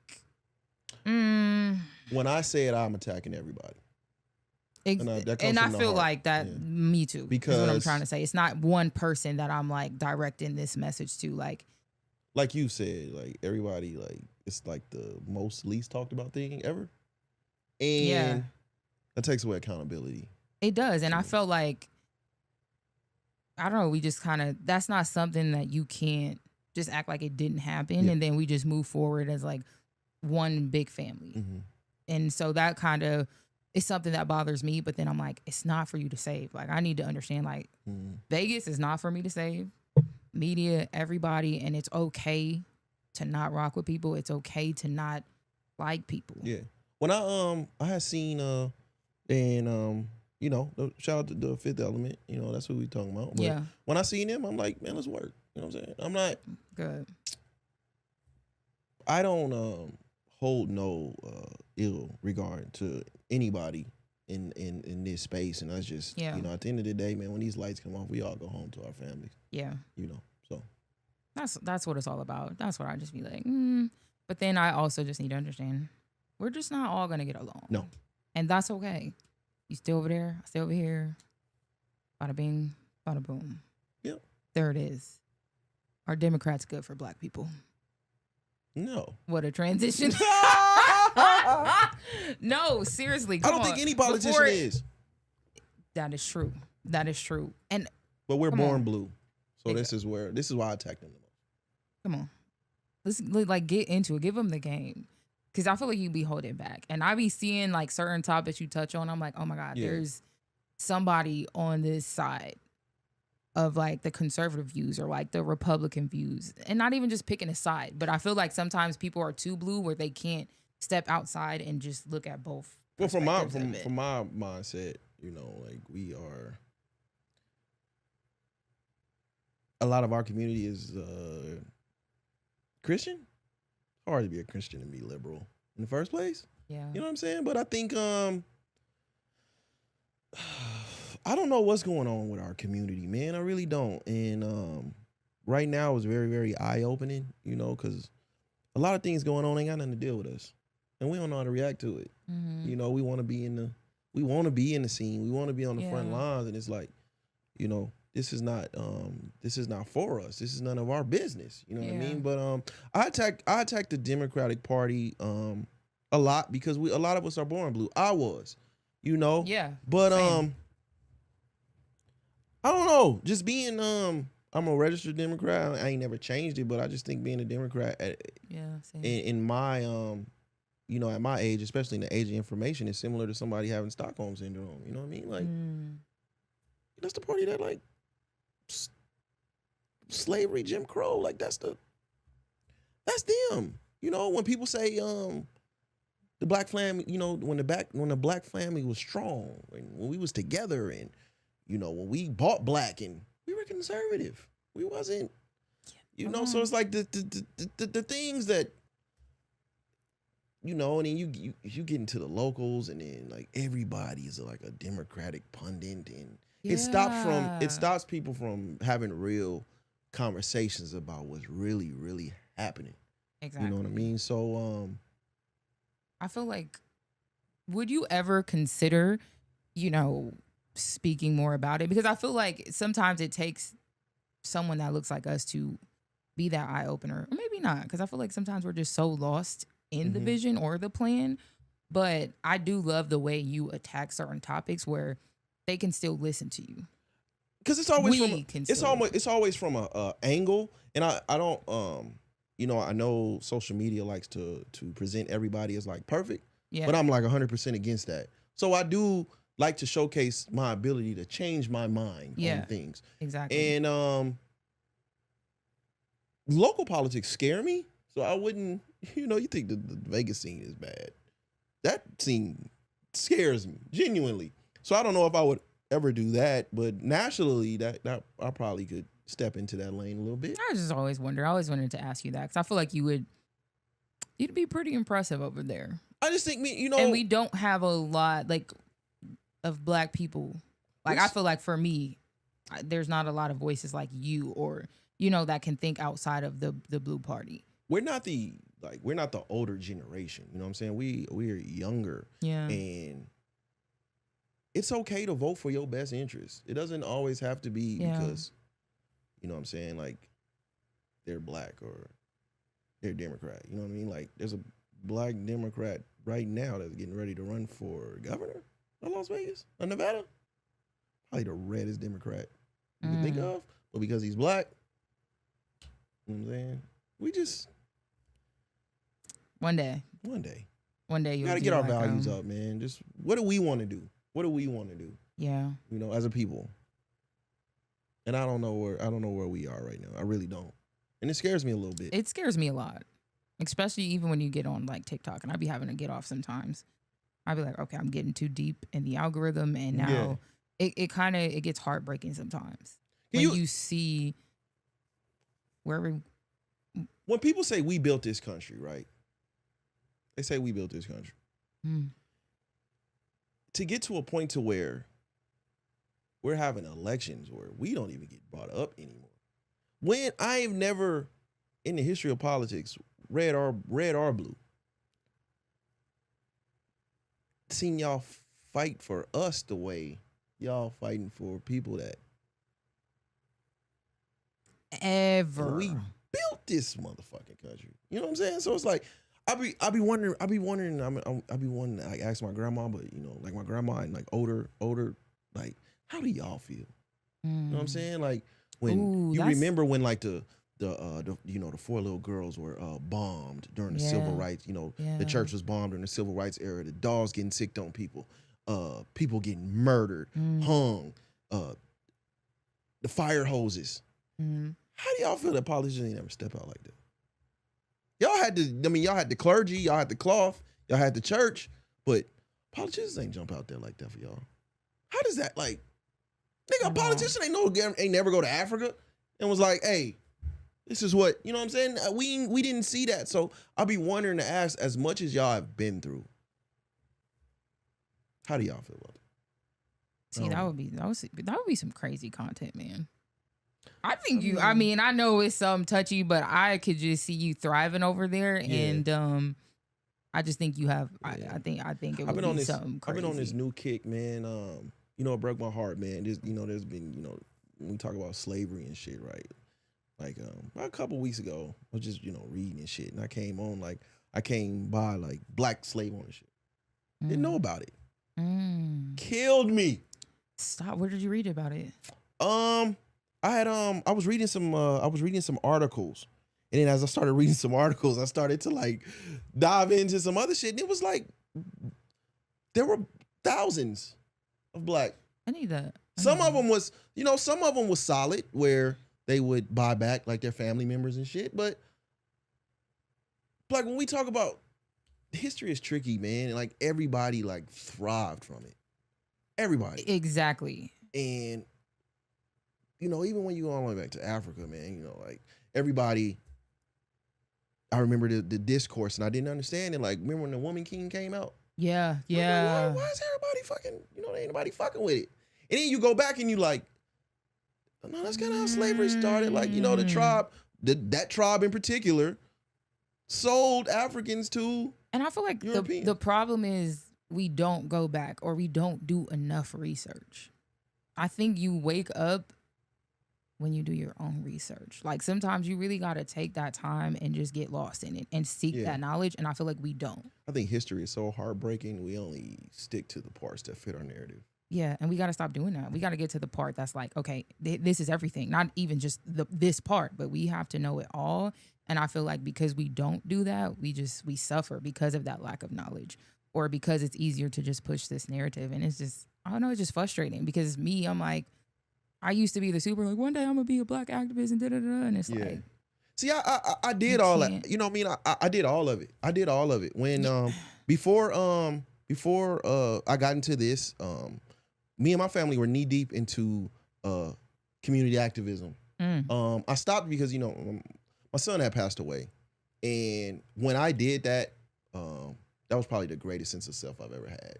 When I say it, I'm attacking everybody. And I feel like that, me too. Because is what I'm trying to say. It's not one person that I'm like directing this message to. Like you said, like everybody, like it's like the most least talked about thing ever. And that takes away accountability. It does. And I felt like, I don't know, we just kind of, that's not something that you can't just act like it didn't happen. And then we just move forward as like one big family. And so that kind of, it's something that bothers me, but then I'm like, it's not for you to save. Like, I need to understand, like, Vegas is not for me to save. Media, everybody, and it's okay to not rock with people. It's okay to not like people. Yeah. When I had seen shout out to the Fifth Element. That's what we talking about. But when I seen him, I'm like, man, let's work. You know what I'm saying? I'm not good. I don't hold no ill regard to anybody in this space, and that's just at the end of the day, man, when these lights come off, we all go home to our families. So that's what it's all about. That's what I just be like, But then I also just need to understand, we're just not all gonna get along. No, and that's okay. You stay over there, I stay over here. Bada bing, bada boom. Yep. There it is. Are Democrats good for black people? No. What a transition. No, seriously. I don't think any politician is. That is true. That is true. And but we're come born on. blue. So this is why I attack them the most. Come on. Let's like get into it. Give them the game. Cause I feel like you be holding back. And I be seeing like certain topics you touch on. I'm like, oh my God, there's somebody on this side of like the conservative views or like the Republican views. And not even just picking a side. But I feel like sometimes people are too blue where they can't step outside and just look at both. Well, from my mindset, you know, like we are, a lot of our community is Christian. Hard to be a Christian and be liberal in the first place. Yeah. You know what I'm saying? But I think I don't know what's going on with our community, man. I really don't. And right now it's very, very eye-opening, you know, because a lot of things going on ain't got nothing to deal with us. And we don't know how to react to it. Mm-hmm. You know, we want to be in the scene. We want to be on the front lines. And it's like, you know, this is not for us. This is none of our business. You know what I mean? But I attack the Democratic Party a lot because a lot of us are born blue. I was, you know. Yeah. But same. I don't know. Just being I'm a registered Democrat. I ain't never changed it, but I just think being a Democrat in my you know, at my age, especially in the age of information, is similar to somebody having Stockholm syndrome. You know what I mean? Like that's the party that like slavery, Jim Crow, like that's them. You know, when people say the black family, you know, when the black family was strong and when we was together and you know, when we bought black and we were conservative. We wasn't, you know, so it's like the things that, you know, and then you get into the locals and then like everybody is like a Democratic pundit and it stops people from having real conversations about what's really, really happening. Exactly. You know what I mean? So I feel like, would you ever consider, you know, speaking more about it? Because I feel like sometimes it takes someone that looks like us to be that eye opener, or maybe not, because I feel like sometimes we're just so lost in the vision or the plan. But I do love the way you attack certain topics where they can still listen to you. Because it's always from a angle, and I don't you know, I know social media likes to present everybody as like perfect, but I'm like 100% against that. So I do like to showcase my ability to change my mind on things. Exactly. And local politics scare me, so I wouldn't. You know, you think the Vegas scene is bad. That scene scares me genuinely. So I don't know if I would ever do that, but nationally, that I probably could step into that lane a little bit. I just always wonder. I always wanted to ask you that because I feel like you'd be pretty impressive over there. I just think you know, and we don't have a lot like of black people. Like I feel like for me, there's not a lot of voices like you or you know that can think outside of the blue party. We're not the older generation. You know what I'm saying? We're younger. Yeah. And it's okay to vote for your best interest. It doesn't always have to be because, you know what I'm saying, like they're black or they're Democrat. You know what I mean? Like there's a black Democrat right now that's getting ready to run for governor of Las Vegas or Nevada. Probably the reddest Democrat you can think of. But because he's black, you know what I'm saying? We just one day you gotta get our values up, man. Just what do we want to do? Yeah. You know, as a people. And I don't know where we are right now. I really don't. And it scares me a little bit. It scares me a lot. Especially even when you get on like TikTok and I be having to get off sometimes. I'd be like, okay, I'm getting too deep in the algorithm and now it gets heartbreaking sometimes. When you see when people say we built this country, right? They say we built this country. To get to a point to where we're having elections where we don't even get brought up anymore. When I have never in the history of politics, red or blue, seen y'all fight for us the way y'all fighting for people that ever we built this motherfucking country. You know what I'm saying? So it's like I be wondering I be wanting to like ask my grandma, but you know, like my grandma and like older, like how do y'all feel? You know what I'm saying? Like when you remember when like the you know the 4 little girls were bombed during the civil rights. You know, the church was bombed during the civil rights era. The dogs getting sicked on people, people getting murdered, hung, the fire hoses. How do y'all feel that politicians ain't ever step out like that? Y'all had y'all had the clergy, y'all had the cloth, y'all had the church, but politicians ain't jump out there like that for y'all. How does that like? Nigga, a politician ain't never go to Africa and was like, hey, this is what, you know what I'm saying? We didn't see that. So I'll be wondering to ask, as much as y'all have been through, how do y'all feel about it? See, that would be some crazy content, man. I think I mean, I know it's touchy, but I could just see you thriving over there, and I just think you have. I think it would be something crazy. I've been on this new kick, man. You know, it broke my heart, man. There's been, when we talk about slavery and shit, right? Like, a couple weeks ago, I was just, reading and shit, and I came by like black slave ownership. Didn't know about it. Killed me. Stop. Where did you read about it? I was reading some articles, and then as I started reading some articles, I started to like dive into some other shit, and it was like there were thousands of black. I need that. Some of them was solid, where they would buy back like their family members and shit. But like when we talk about history, is tricky, man. And like everybody like thrived from it. Everybody. Exactly. And even when you go all the way back to Africa, man, like everybody. I remember the discourse, and I didn't understand it. Like, remember when the Woman King came out? Yeah. Like, why is everybody fucking? Ain't nobody fucking with it. And then you go back and you like, no, that's kind of how slavery started. Like, the tribe, that tribe in particular, sold Africans to. And I feel like the problem is we don't go back, or we don't do enough research. I think you wake up when you do your own research. Like sometimes you really got to take that time and just get lost in it and seek that knowledge. And I feel like we don't. I think history is so heartbreaking. We only stick to the parts that fit our narrative. Yeah, and we got to stop doing that. We got to get to the part that's like, okay, this is everything. Not even just this part, but we have to know it all. And I feel like because we don't do that, we suffer because of that lack of knowledge, or because it's easier to just push this narrative. And it's just, I don't know, it's just frustrating because I'm like, I used to be the super like, one day I'm gonna be a black activist and and it's like. See, I did all that. You know what I mean? I did all of it. I did all of it when before I got into this. Me and my family were knee deep into community activism. I stopped because my son had passed away, and when I did that, that was probably the greatest sense of self I've ever had.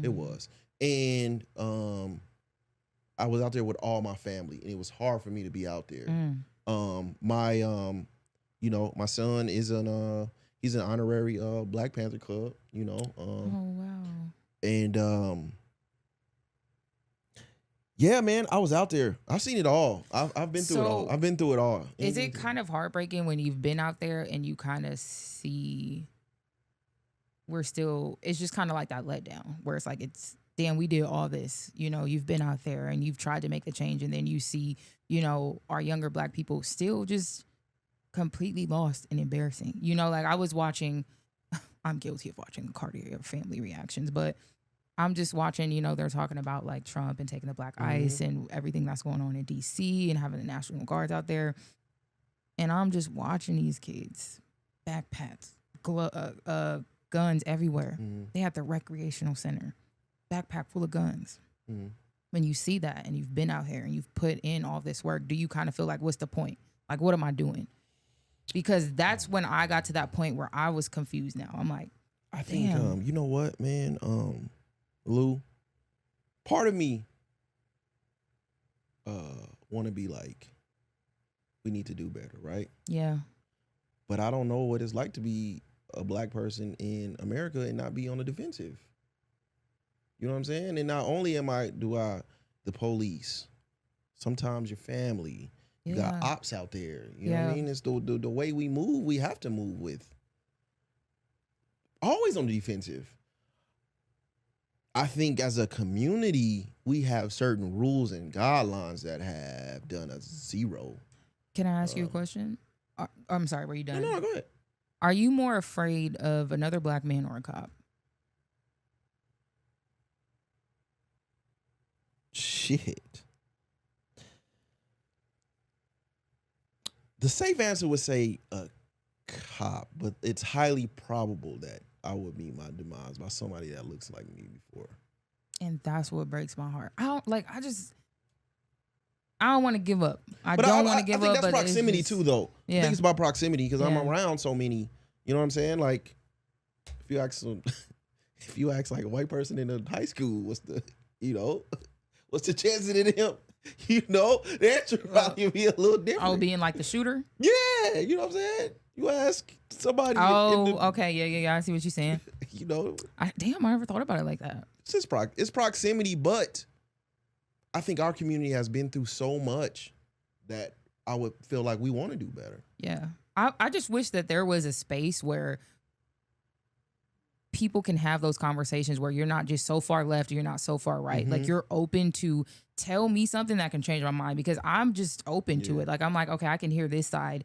It was, and I was out there with all my family, and it was hard for me to be out there. My son is he's an honorary Black Panther Club. Oh wow. And yeah, man, I was out there. I've seen it all. I've been through it all. I've been through it all. Is it kind of heartbreaking when you've been out there and you kind of see it's just kind of like that letdown where it's like, damn, we did all this. You've been out there and you've tried to make the change, and then you see, our younger black people still just completely lost and embarrassing. Like I was watching, I'm guilty of watching the Cartier family reactions, but I'm just watching, they're talking about like Trump and taking the black ice and everything that's going on in DC and having the National Guards out there. And I'm just watching these kids, backpacks, guns everywhere. They have the recreational center, backpack full of guns. When you see that and you've been out here and you've put in all this work, do you kind of feel like, what's the point? Like, what am I doing? Because that's when I got to that point where I was confused now. I'm like, I think, you know what, man? Lou, part of me want to be like, we need to do better, right? Yeah. But I don't know what it's like to be a black person in America and not be on the defensive. You know what I'm saying? And not only the police, sometimes your family, You got ops out there. You know what I mean? It's the way we move, we have to move with. Always on the defensive. I think as a community, we have certain rules and guidelines that have done us zero. Can I ask you a question? I'm sorry, were you done? No, go ahead. Are you more afraid of another black man or a cop? Shit. The safe answer would say a cop, but it's highly probable that I would meet my demise by somebody that looks like me before. And that's what breaks my heart. I don't want to give up. I But don't want to give I think up. that's but proximity it's just, too, though. Yeah. I think it's about proximity because I'm around so many. You know what I'm saying? Like, if you ask like a white person in a high school, what's the chances of them? The answer probably be a little different. Oh, being like the shooter? Yeah, you know what I'm saying? You ask somebody. Okay, yeah. I see what you're saying. I never thought about it like that. It's proximity, but I think our community has been through so much that I would feel like we want to do better. Yeah. I just wish that there was a space where people can have those conversations where you're not just so far left or you're not so far right. Mm-hmm. Like you're open to tell me something that can change my mind because I'm just open to it. Like I'm like, okay, I can hear this side,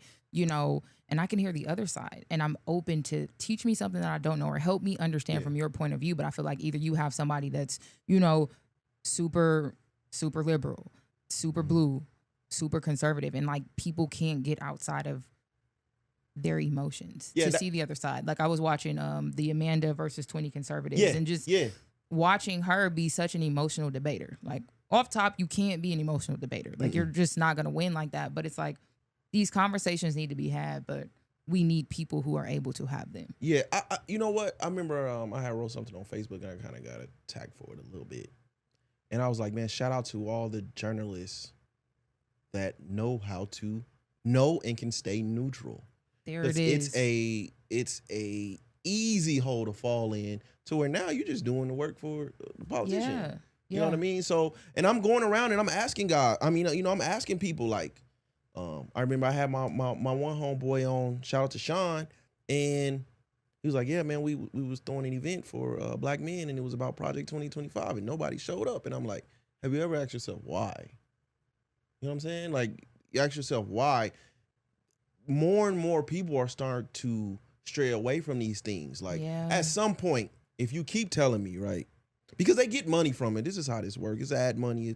and I can hear the other side. And I'm open to teach me something that I don't know or help me understand from your point of view. But I feel like either you have somebody that's, super, super liberal, super blue, super conservative, and like people can't get outside of their emotions to see the other side. Like I was watching the Amanda versus 20 Conservatives and just watching her be such an emotional debater. Like off top, you can't be an emotional debater. Like you're just not going to win like that. But it's like these conversations need to be had, but we need people who are able to have them. Yeah, I you know what? I remember I had wrote something on Facebook and I kind of got attacked for it a little bit. And I was like, man, shout out to all the journalists that know how to know and can stay neutral. There it is. It's a easy hole to fall in to where now you're just doing the work for the politician. Yeah. You know what I mean? So, and I'm going around and I'm asking God. I mean, I'm asking people like, I remember I had my one homeboy on, shout out to Sean, and he was like, yeah, man, we was throwing an event for black men and it was about Project 2025 and nobody showed up. And I'm like, have you ever asked yourself why? You know what I'm saying? Like, you ask yourself why. More and more people are starting to stray away from these things. Like, at some point, if you keep telling me, right, because they get money from it. This is how this works. It's ad money.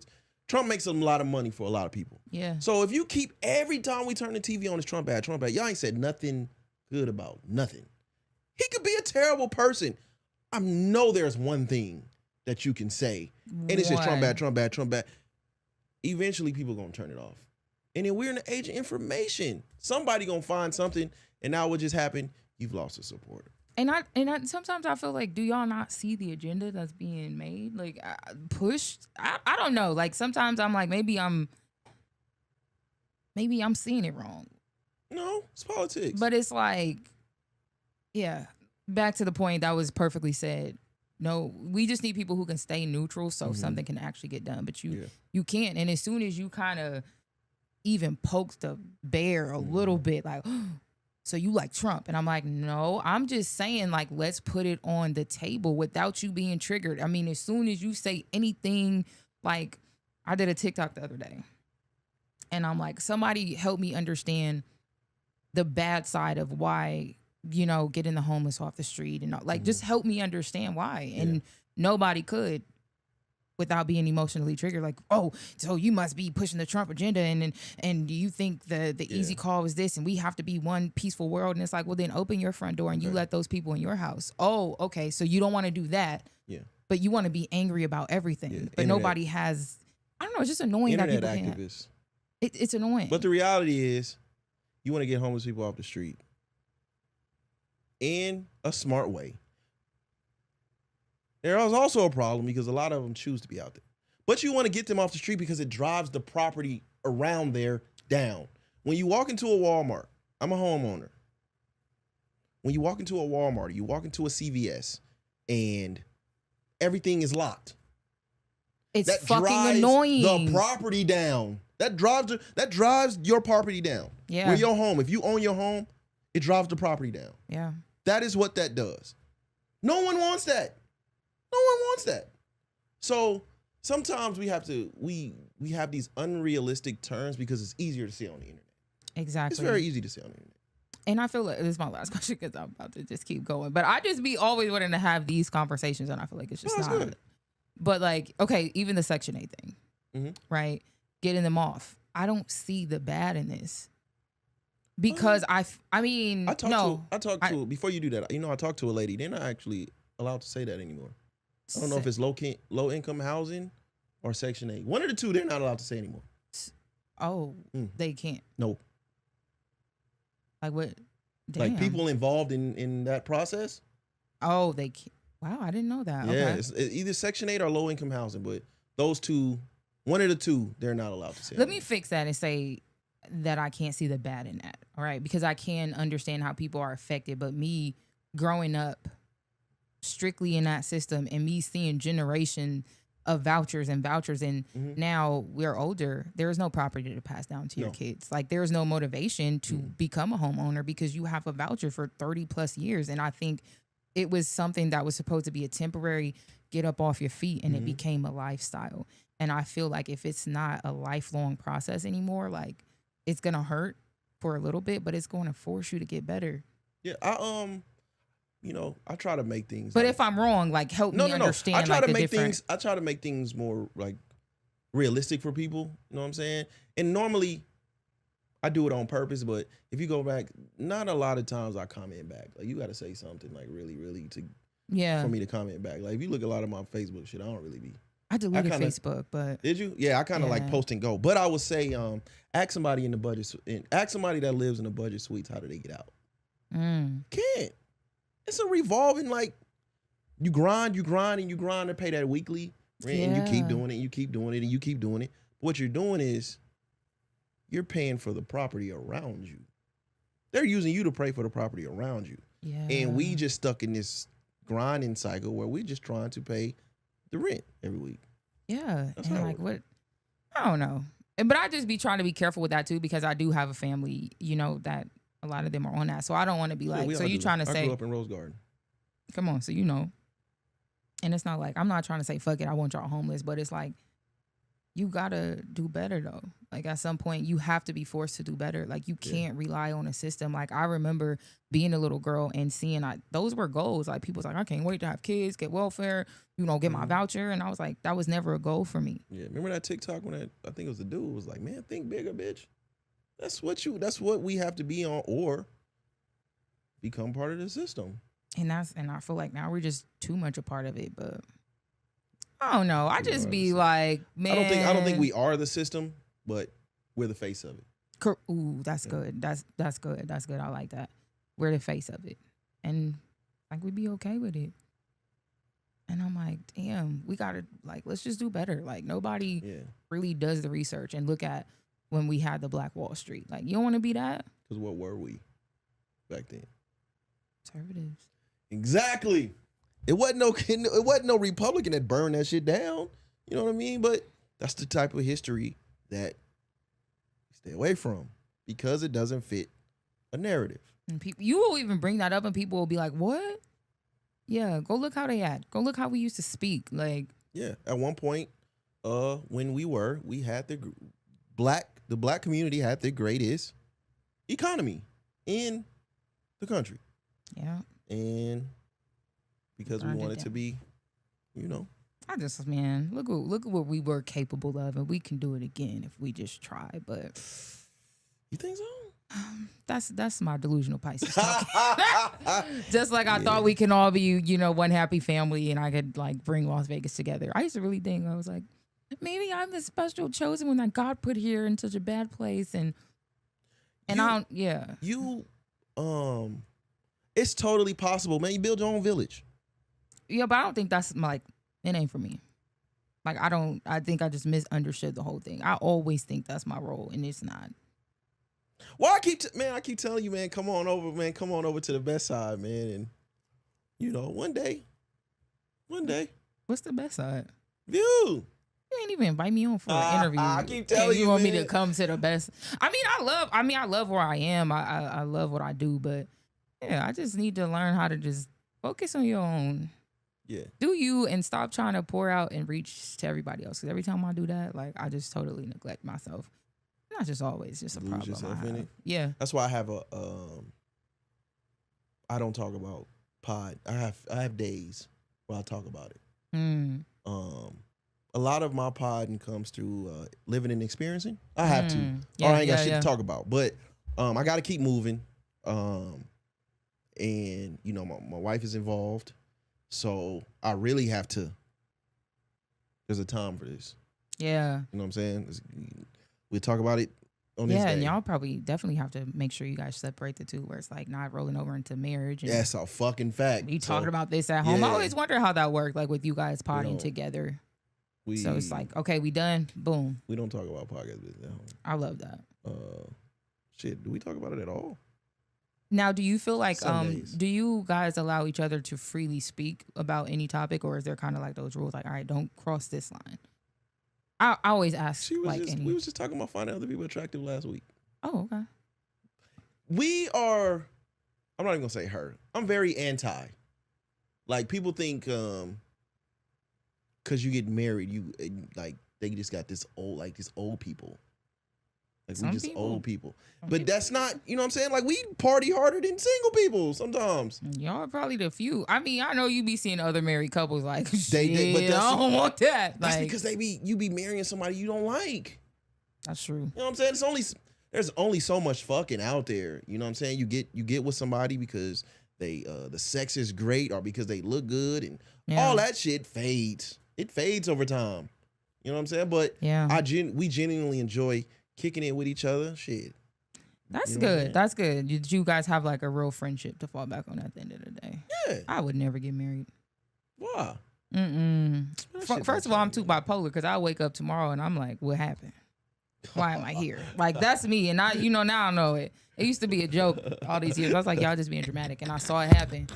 Trump makes a lot of money for a lot of people. Yeah. So if you keep, every time we turn the TV on, it's Trump ad, y'all ain't said nothing good about nothing. He could be a terrible person. I know there's one thing that you can say, and it's just Trump bad. Eventually, people gonna turn it off. And then we're in the age of information. Somebody gonna find something, and now what just happened? You've lost a supporter. And I sometimes I feel like, do y'all not see the agenda that's being made? Like pushed? I don't know. Like sometimes I'm like, maybe I'm seeing it wrong. No, it's politics. But it's like, yeah, back to the point that was perfectly said. No, we just need people who can stay neutral so something can actually get done. But you can't. And as soon as you kind of even poke the bear a little bit, like, so you like Trump? And I'm like, no, I'm just saying, like, let's put it on the table without you being triggered. I mean, as soon as you say anything, like, I did a TikTok the other day. And I'm like, somebody help me understand the bad side of why, getting the homeless off the street and like, just help me understand why. And nobody could without being emotionally triggered. Like, oh, so you must be pushing the Trump agenda and you think the easy call is this and we have to be one peaceful world. And it's like, well, then open your front door and you let those people in your house. Oh, okay. So you don't want to do that. Yeah. But you want to be angry about everything. Yeah. But nobody has, I don't know, it's just annoying that people activists. It's annoying. But the reality is, you want to get homeless people off the street in a smart way. There is also a problem because a lot of them choose to be out there. But you want to get them off the street because it drives the property around there down. When you walk into a Walmart, I'm a homeowner. When you walk into a Walmart, you walk into a CVS, and everything is locked. It's that fucking drives annoying. The property down. That drives your property down. Yeah. Where your home, if you own your home, it drives the property down. Yeah. That is what that does. No one wants that. No one wants that. So sometimes we have these unrealistic terms because it's easier to see on the internet. Exactly. It's very easy to see on the internet. And I feel like this is my last question because I'm about to just keep going. But I just be always wanting to have these conversations, and I feel like it's just not. Good. But like, okay, even the Section 8 thing, right? Getting them off. I don't see the bad in this because I talked to before you do that. I talked to a lady. They're not actually allowed to say that anymore. I don't know if it's low income housing or Section 8. One of the two, they're not allowed to say anymore. Oh, they can't. No. Like what? Damn. Like people involved in that process? Oh, they can't. Wow, I didn't know that. Yeah, Okay. it's either Section 8 or low income housing, but those two, one of the two, they're not allowed to say. Let me fix that and say that I can't see the bad in that. All right, because I can understand how people are affected, but me growing up strictly in that system and me seeing generation of vouchers and now we're older, there's no property to pass down to your kids. Like there's no motivation to become a homeowner because you have a voucher for 30 plus years. And I think it was something that was supposed to be a temporary get up off your feet, and it became a lifestyle. And I feel like if it's not a lifelong process anymore, like it's gonna hurt for a little bit, but it's going to force you to get better. Yeah, I try to make things. But if I'm wrong, like help me understand. I try like to the make different... things. I try to make things more like realistic for people. You know what I'm saying? And normally, I do it on purpose. But if you go back, not a lot of times I comment back. Like you got to say something like really, really for me to comment back. Like if you look at a lot of my Facebook shit, I don't really be. I deleted Facebook, but did you? Yeah, I kind of like post and go. But I would say, ask somebody in the budget, ask somebody that lives in the budget suites, how do they get out? Can't. It's a revolving, like you grind to pay that weekly rent, and you keep doing it, and you keep doing it, and you keep doing it. What you're doing is you're paying for the property around you. They're using you to pay for the property around you. Yeah. And we just stuck in this grinding cycle where we're just trying to pay the rent every week. Yeah. And like what? I don't know. But I just be trying to be careful with that too, because I do have a family, that a lot of them are on that. So I don't want to be like, so you trying to say. I grew up in Rose Garden. Come on. So And it's not like, I'm not trying to say, fuck it, I want y'all homeless. But it's like, you got to do better though. Like at some point, you have to be forced to do better. Like you can't rely on a system. Like I remember being a little girl and seeing those were goals. Like people's like, I can't wait to have kids, get welfare, get my voucher. And I was like, that was never a goal for me. Yeah. Remember that TikTok when I think it was the dude was like, man, think bigger, bitch. That's what we have to be on or become part of the system. And I feel like now we're just too much a part of it, but I don't know. I just be like, man. I don't think we are the system, but we're the face of it. Ooh, that's good. That's good. That's good. I like that. We're the face of it. And like we'd be okay with it. And I'm like, damn, we gotta let's just do better. Like nobody really does the research and look at when we had the Black Wall Street. Like, you don't want to be that? Because what were we back then? Conservatives. Exactly. It wasn't no Republican that burned that shit down. You know what I mean? But that's the type of history that we stay away from because it doesn't fit a narrative. And you will even bring that up and people will be like, what? Yeah, go look how they act. Go look how we used to speak. Like, yeah, at one point, when we had the black community had the greatest economy in the country. Yeah. And because we wanted to be, man, look at what we were capable of, and we can do it again if we just try. But you think so? That's my delusional Pisces talking. Just like I thought we can all be, one happy family, and I could bring Las Vegas together. I used to really think I was like, maybe I'm the special chosen one that God put here in such a bad place, and it's totally possible, man. You build your own village. Yeah, but I don't think that's it ain't for me. I think I just misunderstood the whole thing. I always think that's my role, and it's not. Well, I keep telling you, man, come on over, man. Come on over to the best side, man. And, one day. What's the best side? View. You ain't even invite me on for an interview. I keep telling you, you want man. me to come to the best. I love where I am. I love what I do, but yeah, I just need to learn how to just focus on your own. Yeah. Do you and stop trying to pour out and reach to everybody else. Because every time I do that, like I just totally neglect myself. Not just always, just a Lose problem. yourself in it. Yeah. That's why I have I don't talk about pod. I have days where I talk about it. A lot of my podding comes through living and experiencing. I have to, or I ain't got shit to talk about. But I got to keep moving. And you know, my wife is involved, so I really have to. There's a time for this. Yeah. You know what I'm saying? We'll talk about it on this day. And y'all probably definitely have to make sure you guys separate the two, where it's like not rolling over into marriage. And That's a fucking fact. you talking about this at home. I always wonder how that worked, like with you guys potting together. So it's like, okay, we done. Boom. We don't talk about podcast business at home. I love that. Shit, do we talk about it at all? Now, do you feel like Sundays. do you guys allow each other to freely speak about any topic, or is there kind of like those rules, like, all right, don't cross this line? I always ask. We was just talking about finding other people attractive last week. Oh, okay. I'm not even gonna say her. I'm very anti. Like, people think because you get married, like they just got this old people. Like, we just old people. But that's not, you know what I'm saying? Like, we party harder than single people sometimes. Y'all are probably the few. I mean, I know you be seeing other married couples like, But I don't want that. That's like, because you be marrying somebody you don't like. That's true. You know what I'm saying? There's only so much fucking out there. You know what I'm saying? You get with somebody because they the sex is great, or because they look good, and all that shit fades. It fades over time. You know what I'm saying? But we genuinely enjoy kicking it with each other. Shit. That's good. That's good. Did you guys have like a real friendship to fall back on at the end of the day? Yeah. I would never get married. Why? First of all, I'm too bipolar, because I wake up tomorrow and I'm like, what happened? Why am I here? Like, that's me. And now I know it. It used to be a joke all these years. I was like, y'all just being dramatic. And I saw it happen.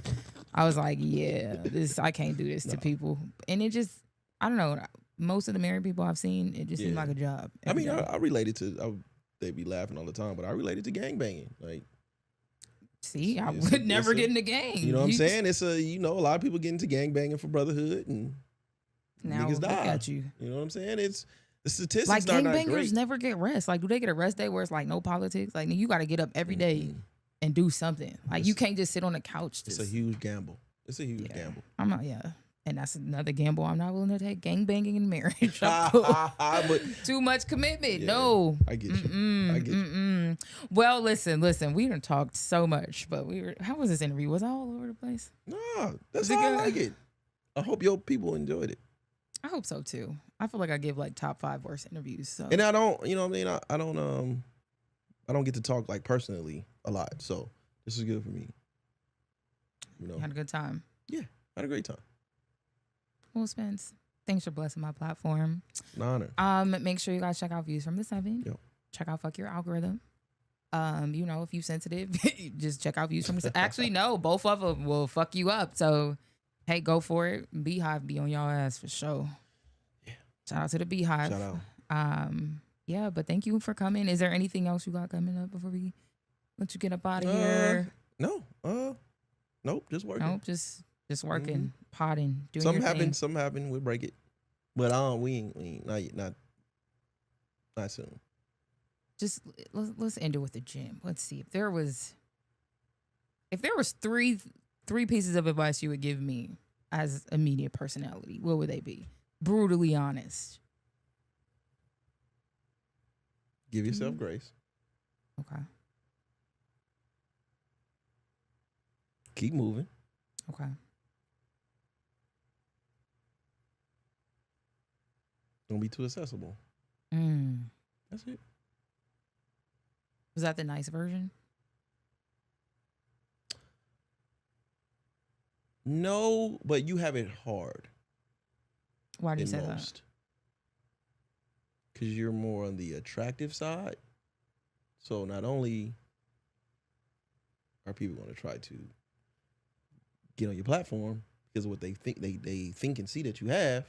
I was like, yeah, I can't do this to people. And it just, I don't know. Most of the married people I've seen, it just seemed like a job. I mean, I related to, they be laughing all the time, but I related to gangbanging. Like, see, I would never get in the gang. You know what I'm saying? It's a lot of people get into gangbanging for brotherhood, and now niggas die. Look at you. You know what I'm saying? It's the statistics like are not gangbangers great. never get rest. Like, do they get a rest day where it's like no politics? Like, you got to get up every day and do something. Like, you can't just sit on the couch. It's a huge gamble. It's a huge gamble. I'm not. Yeah. And that's another gamble I'm not willing to take. Gang banging in marriage. Too much commitment. Yeah, no. I get you. I get you. Well, listen. We done talked so much, but how was this interview? Was I all over the place? Nah, that's how I like it. I hope your people enjoyed it. I hope so too. I feel like I give like top 5 worst interviews. So. And I don't, you know what I mean? I don't get to talk like personally a lot. So this is good for me. You had a good time. Yeah, I had a great time. Well, Spence, thanks for blessing my platform. An honor. Make sure you guys check out Views from the 7. Yep. Check out Fuck Your Algorithm. If you sensitive, just check out Views from the 7. Actually, no, both of them will fuck you up. So, hey, go for it. Beehive be on y'all ass for sure. Yeah. Shout out to the Beehive. Shout out. But thank you for coming. Is there anything else you got coming up before we let you get up out of here? No. Nope. Just working. Nope. Just working, potting, doing something your thing. Something happened. We'll break it. But we ain't not yet, not soon. Just let's end it with the gym. Let's see if there was three pieces of advice you would give me as a media personality, what would they be? Brutally honest. Give yourself grace. Okay. Keep moving. Okay. Don't be too accessible. That's it. Was that the nice version? No, but you have it hard. Why do you say that? Because you're more on the attractive side. So not only are people going to try to get on your platform because of what they think and see that you have,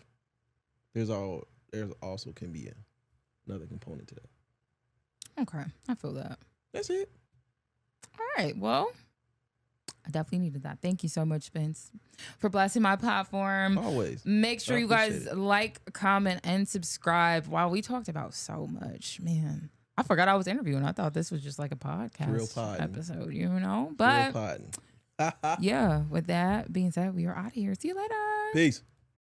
there's there's also can be another component to that. Okay, I feel that. That's it. All right, well, I definitely needed that. Thank you so much, Spence, for blessing my platform. Always. Make sure I you guys appreciate it. like, comment, and subscribe. Wow, we talked about so much, man. I forgot I was interviewing. I thought this was just like a podcast Real podding. episode, you know? Real But potting. yeah, with that being said, we are out of here. See you later. Peace.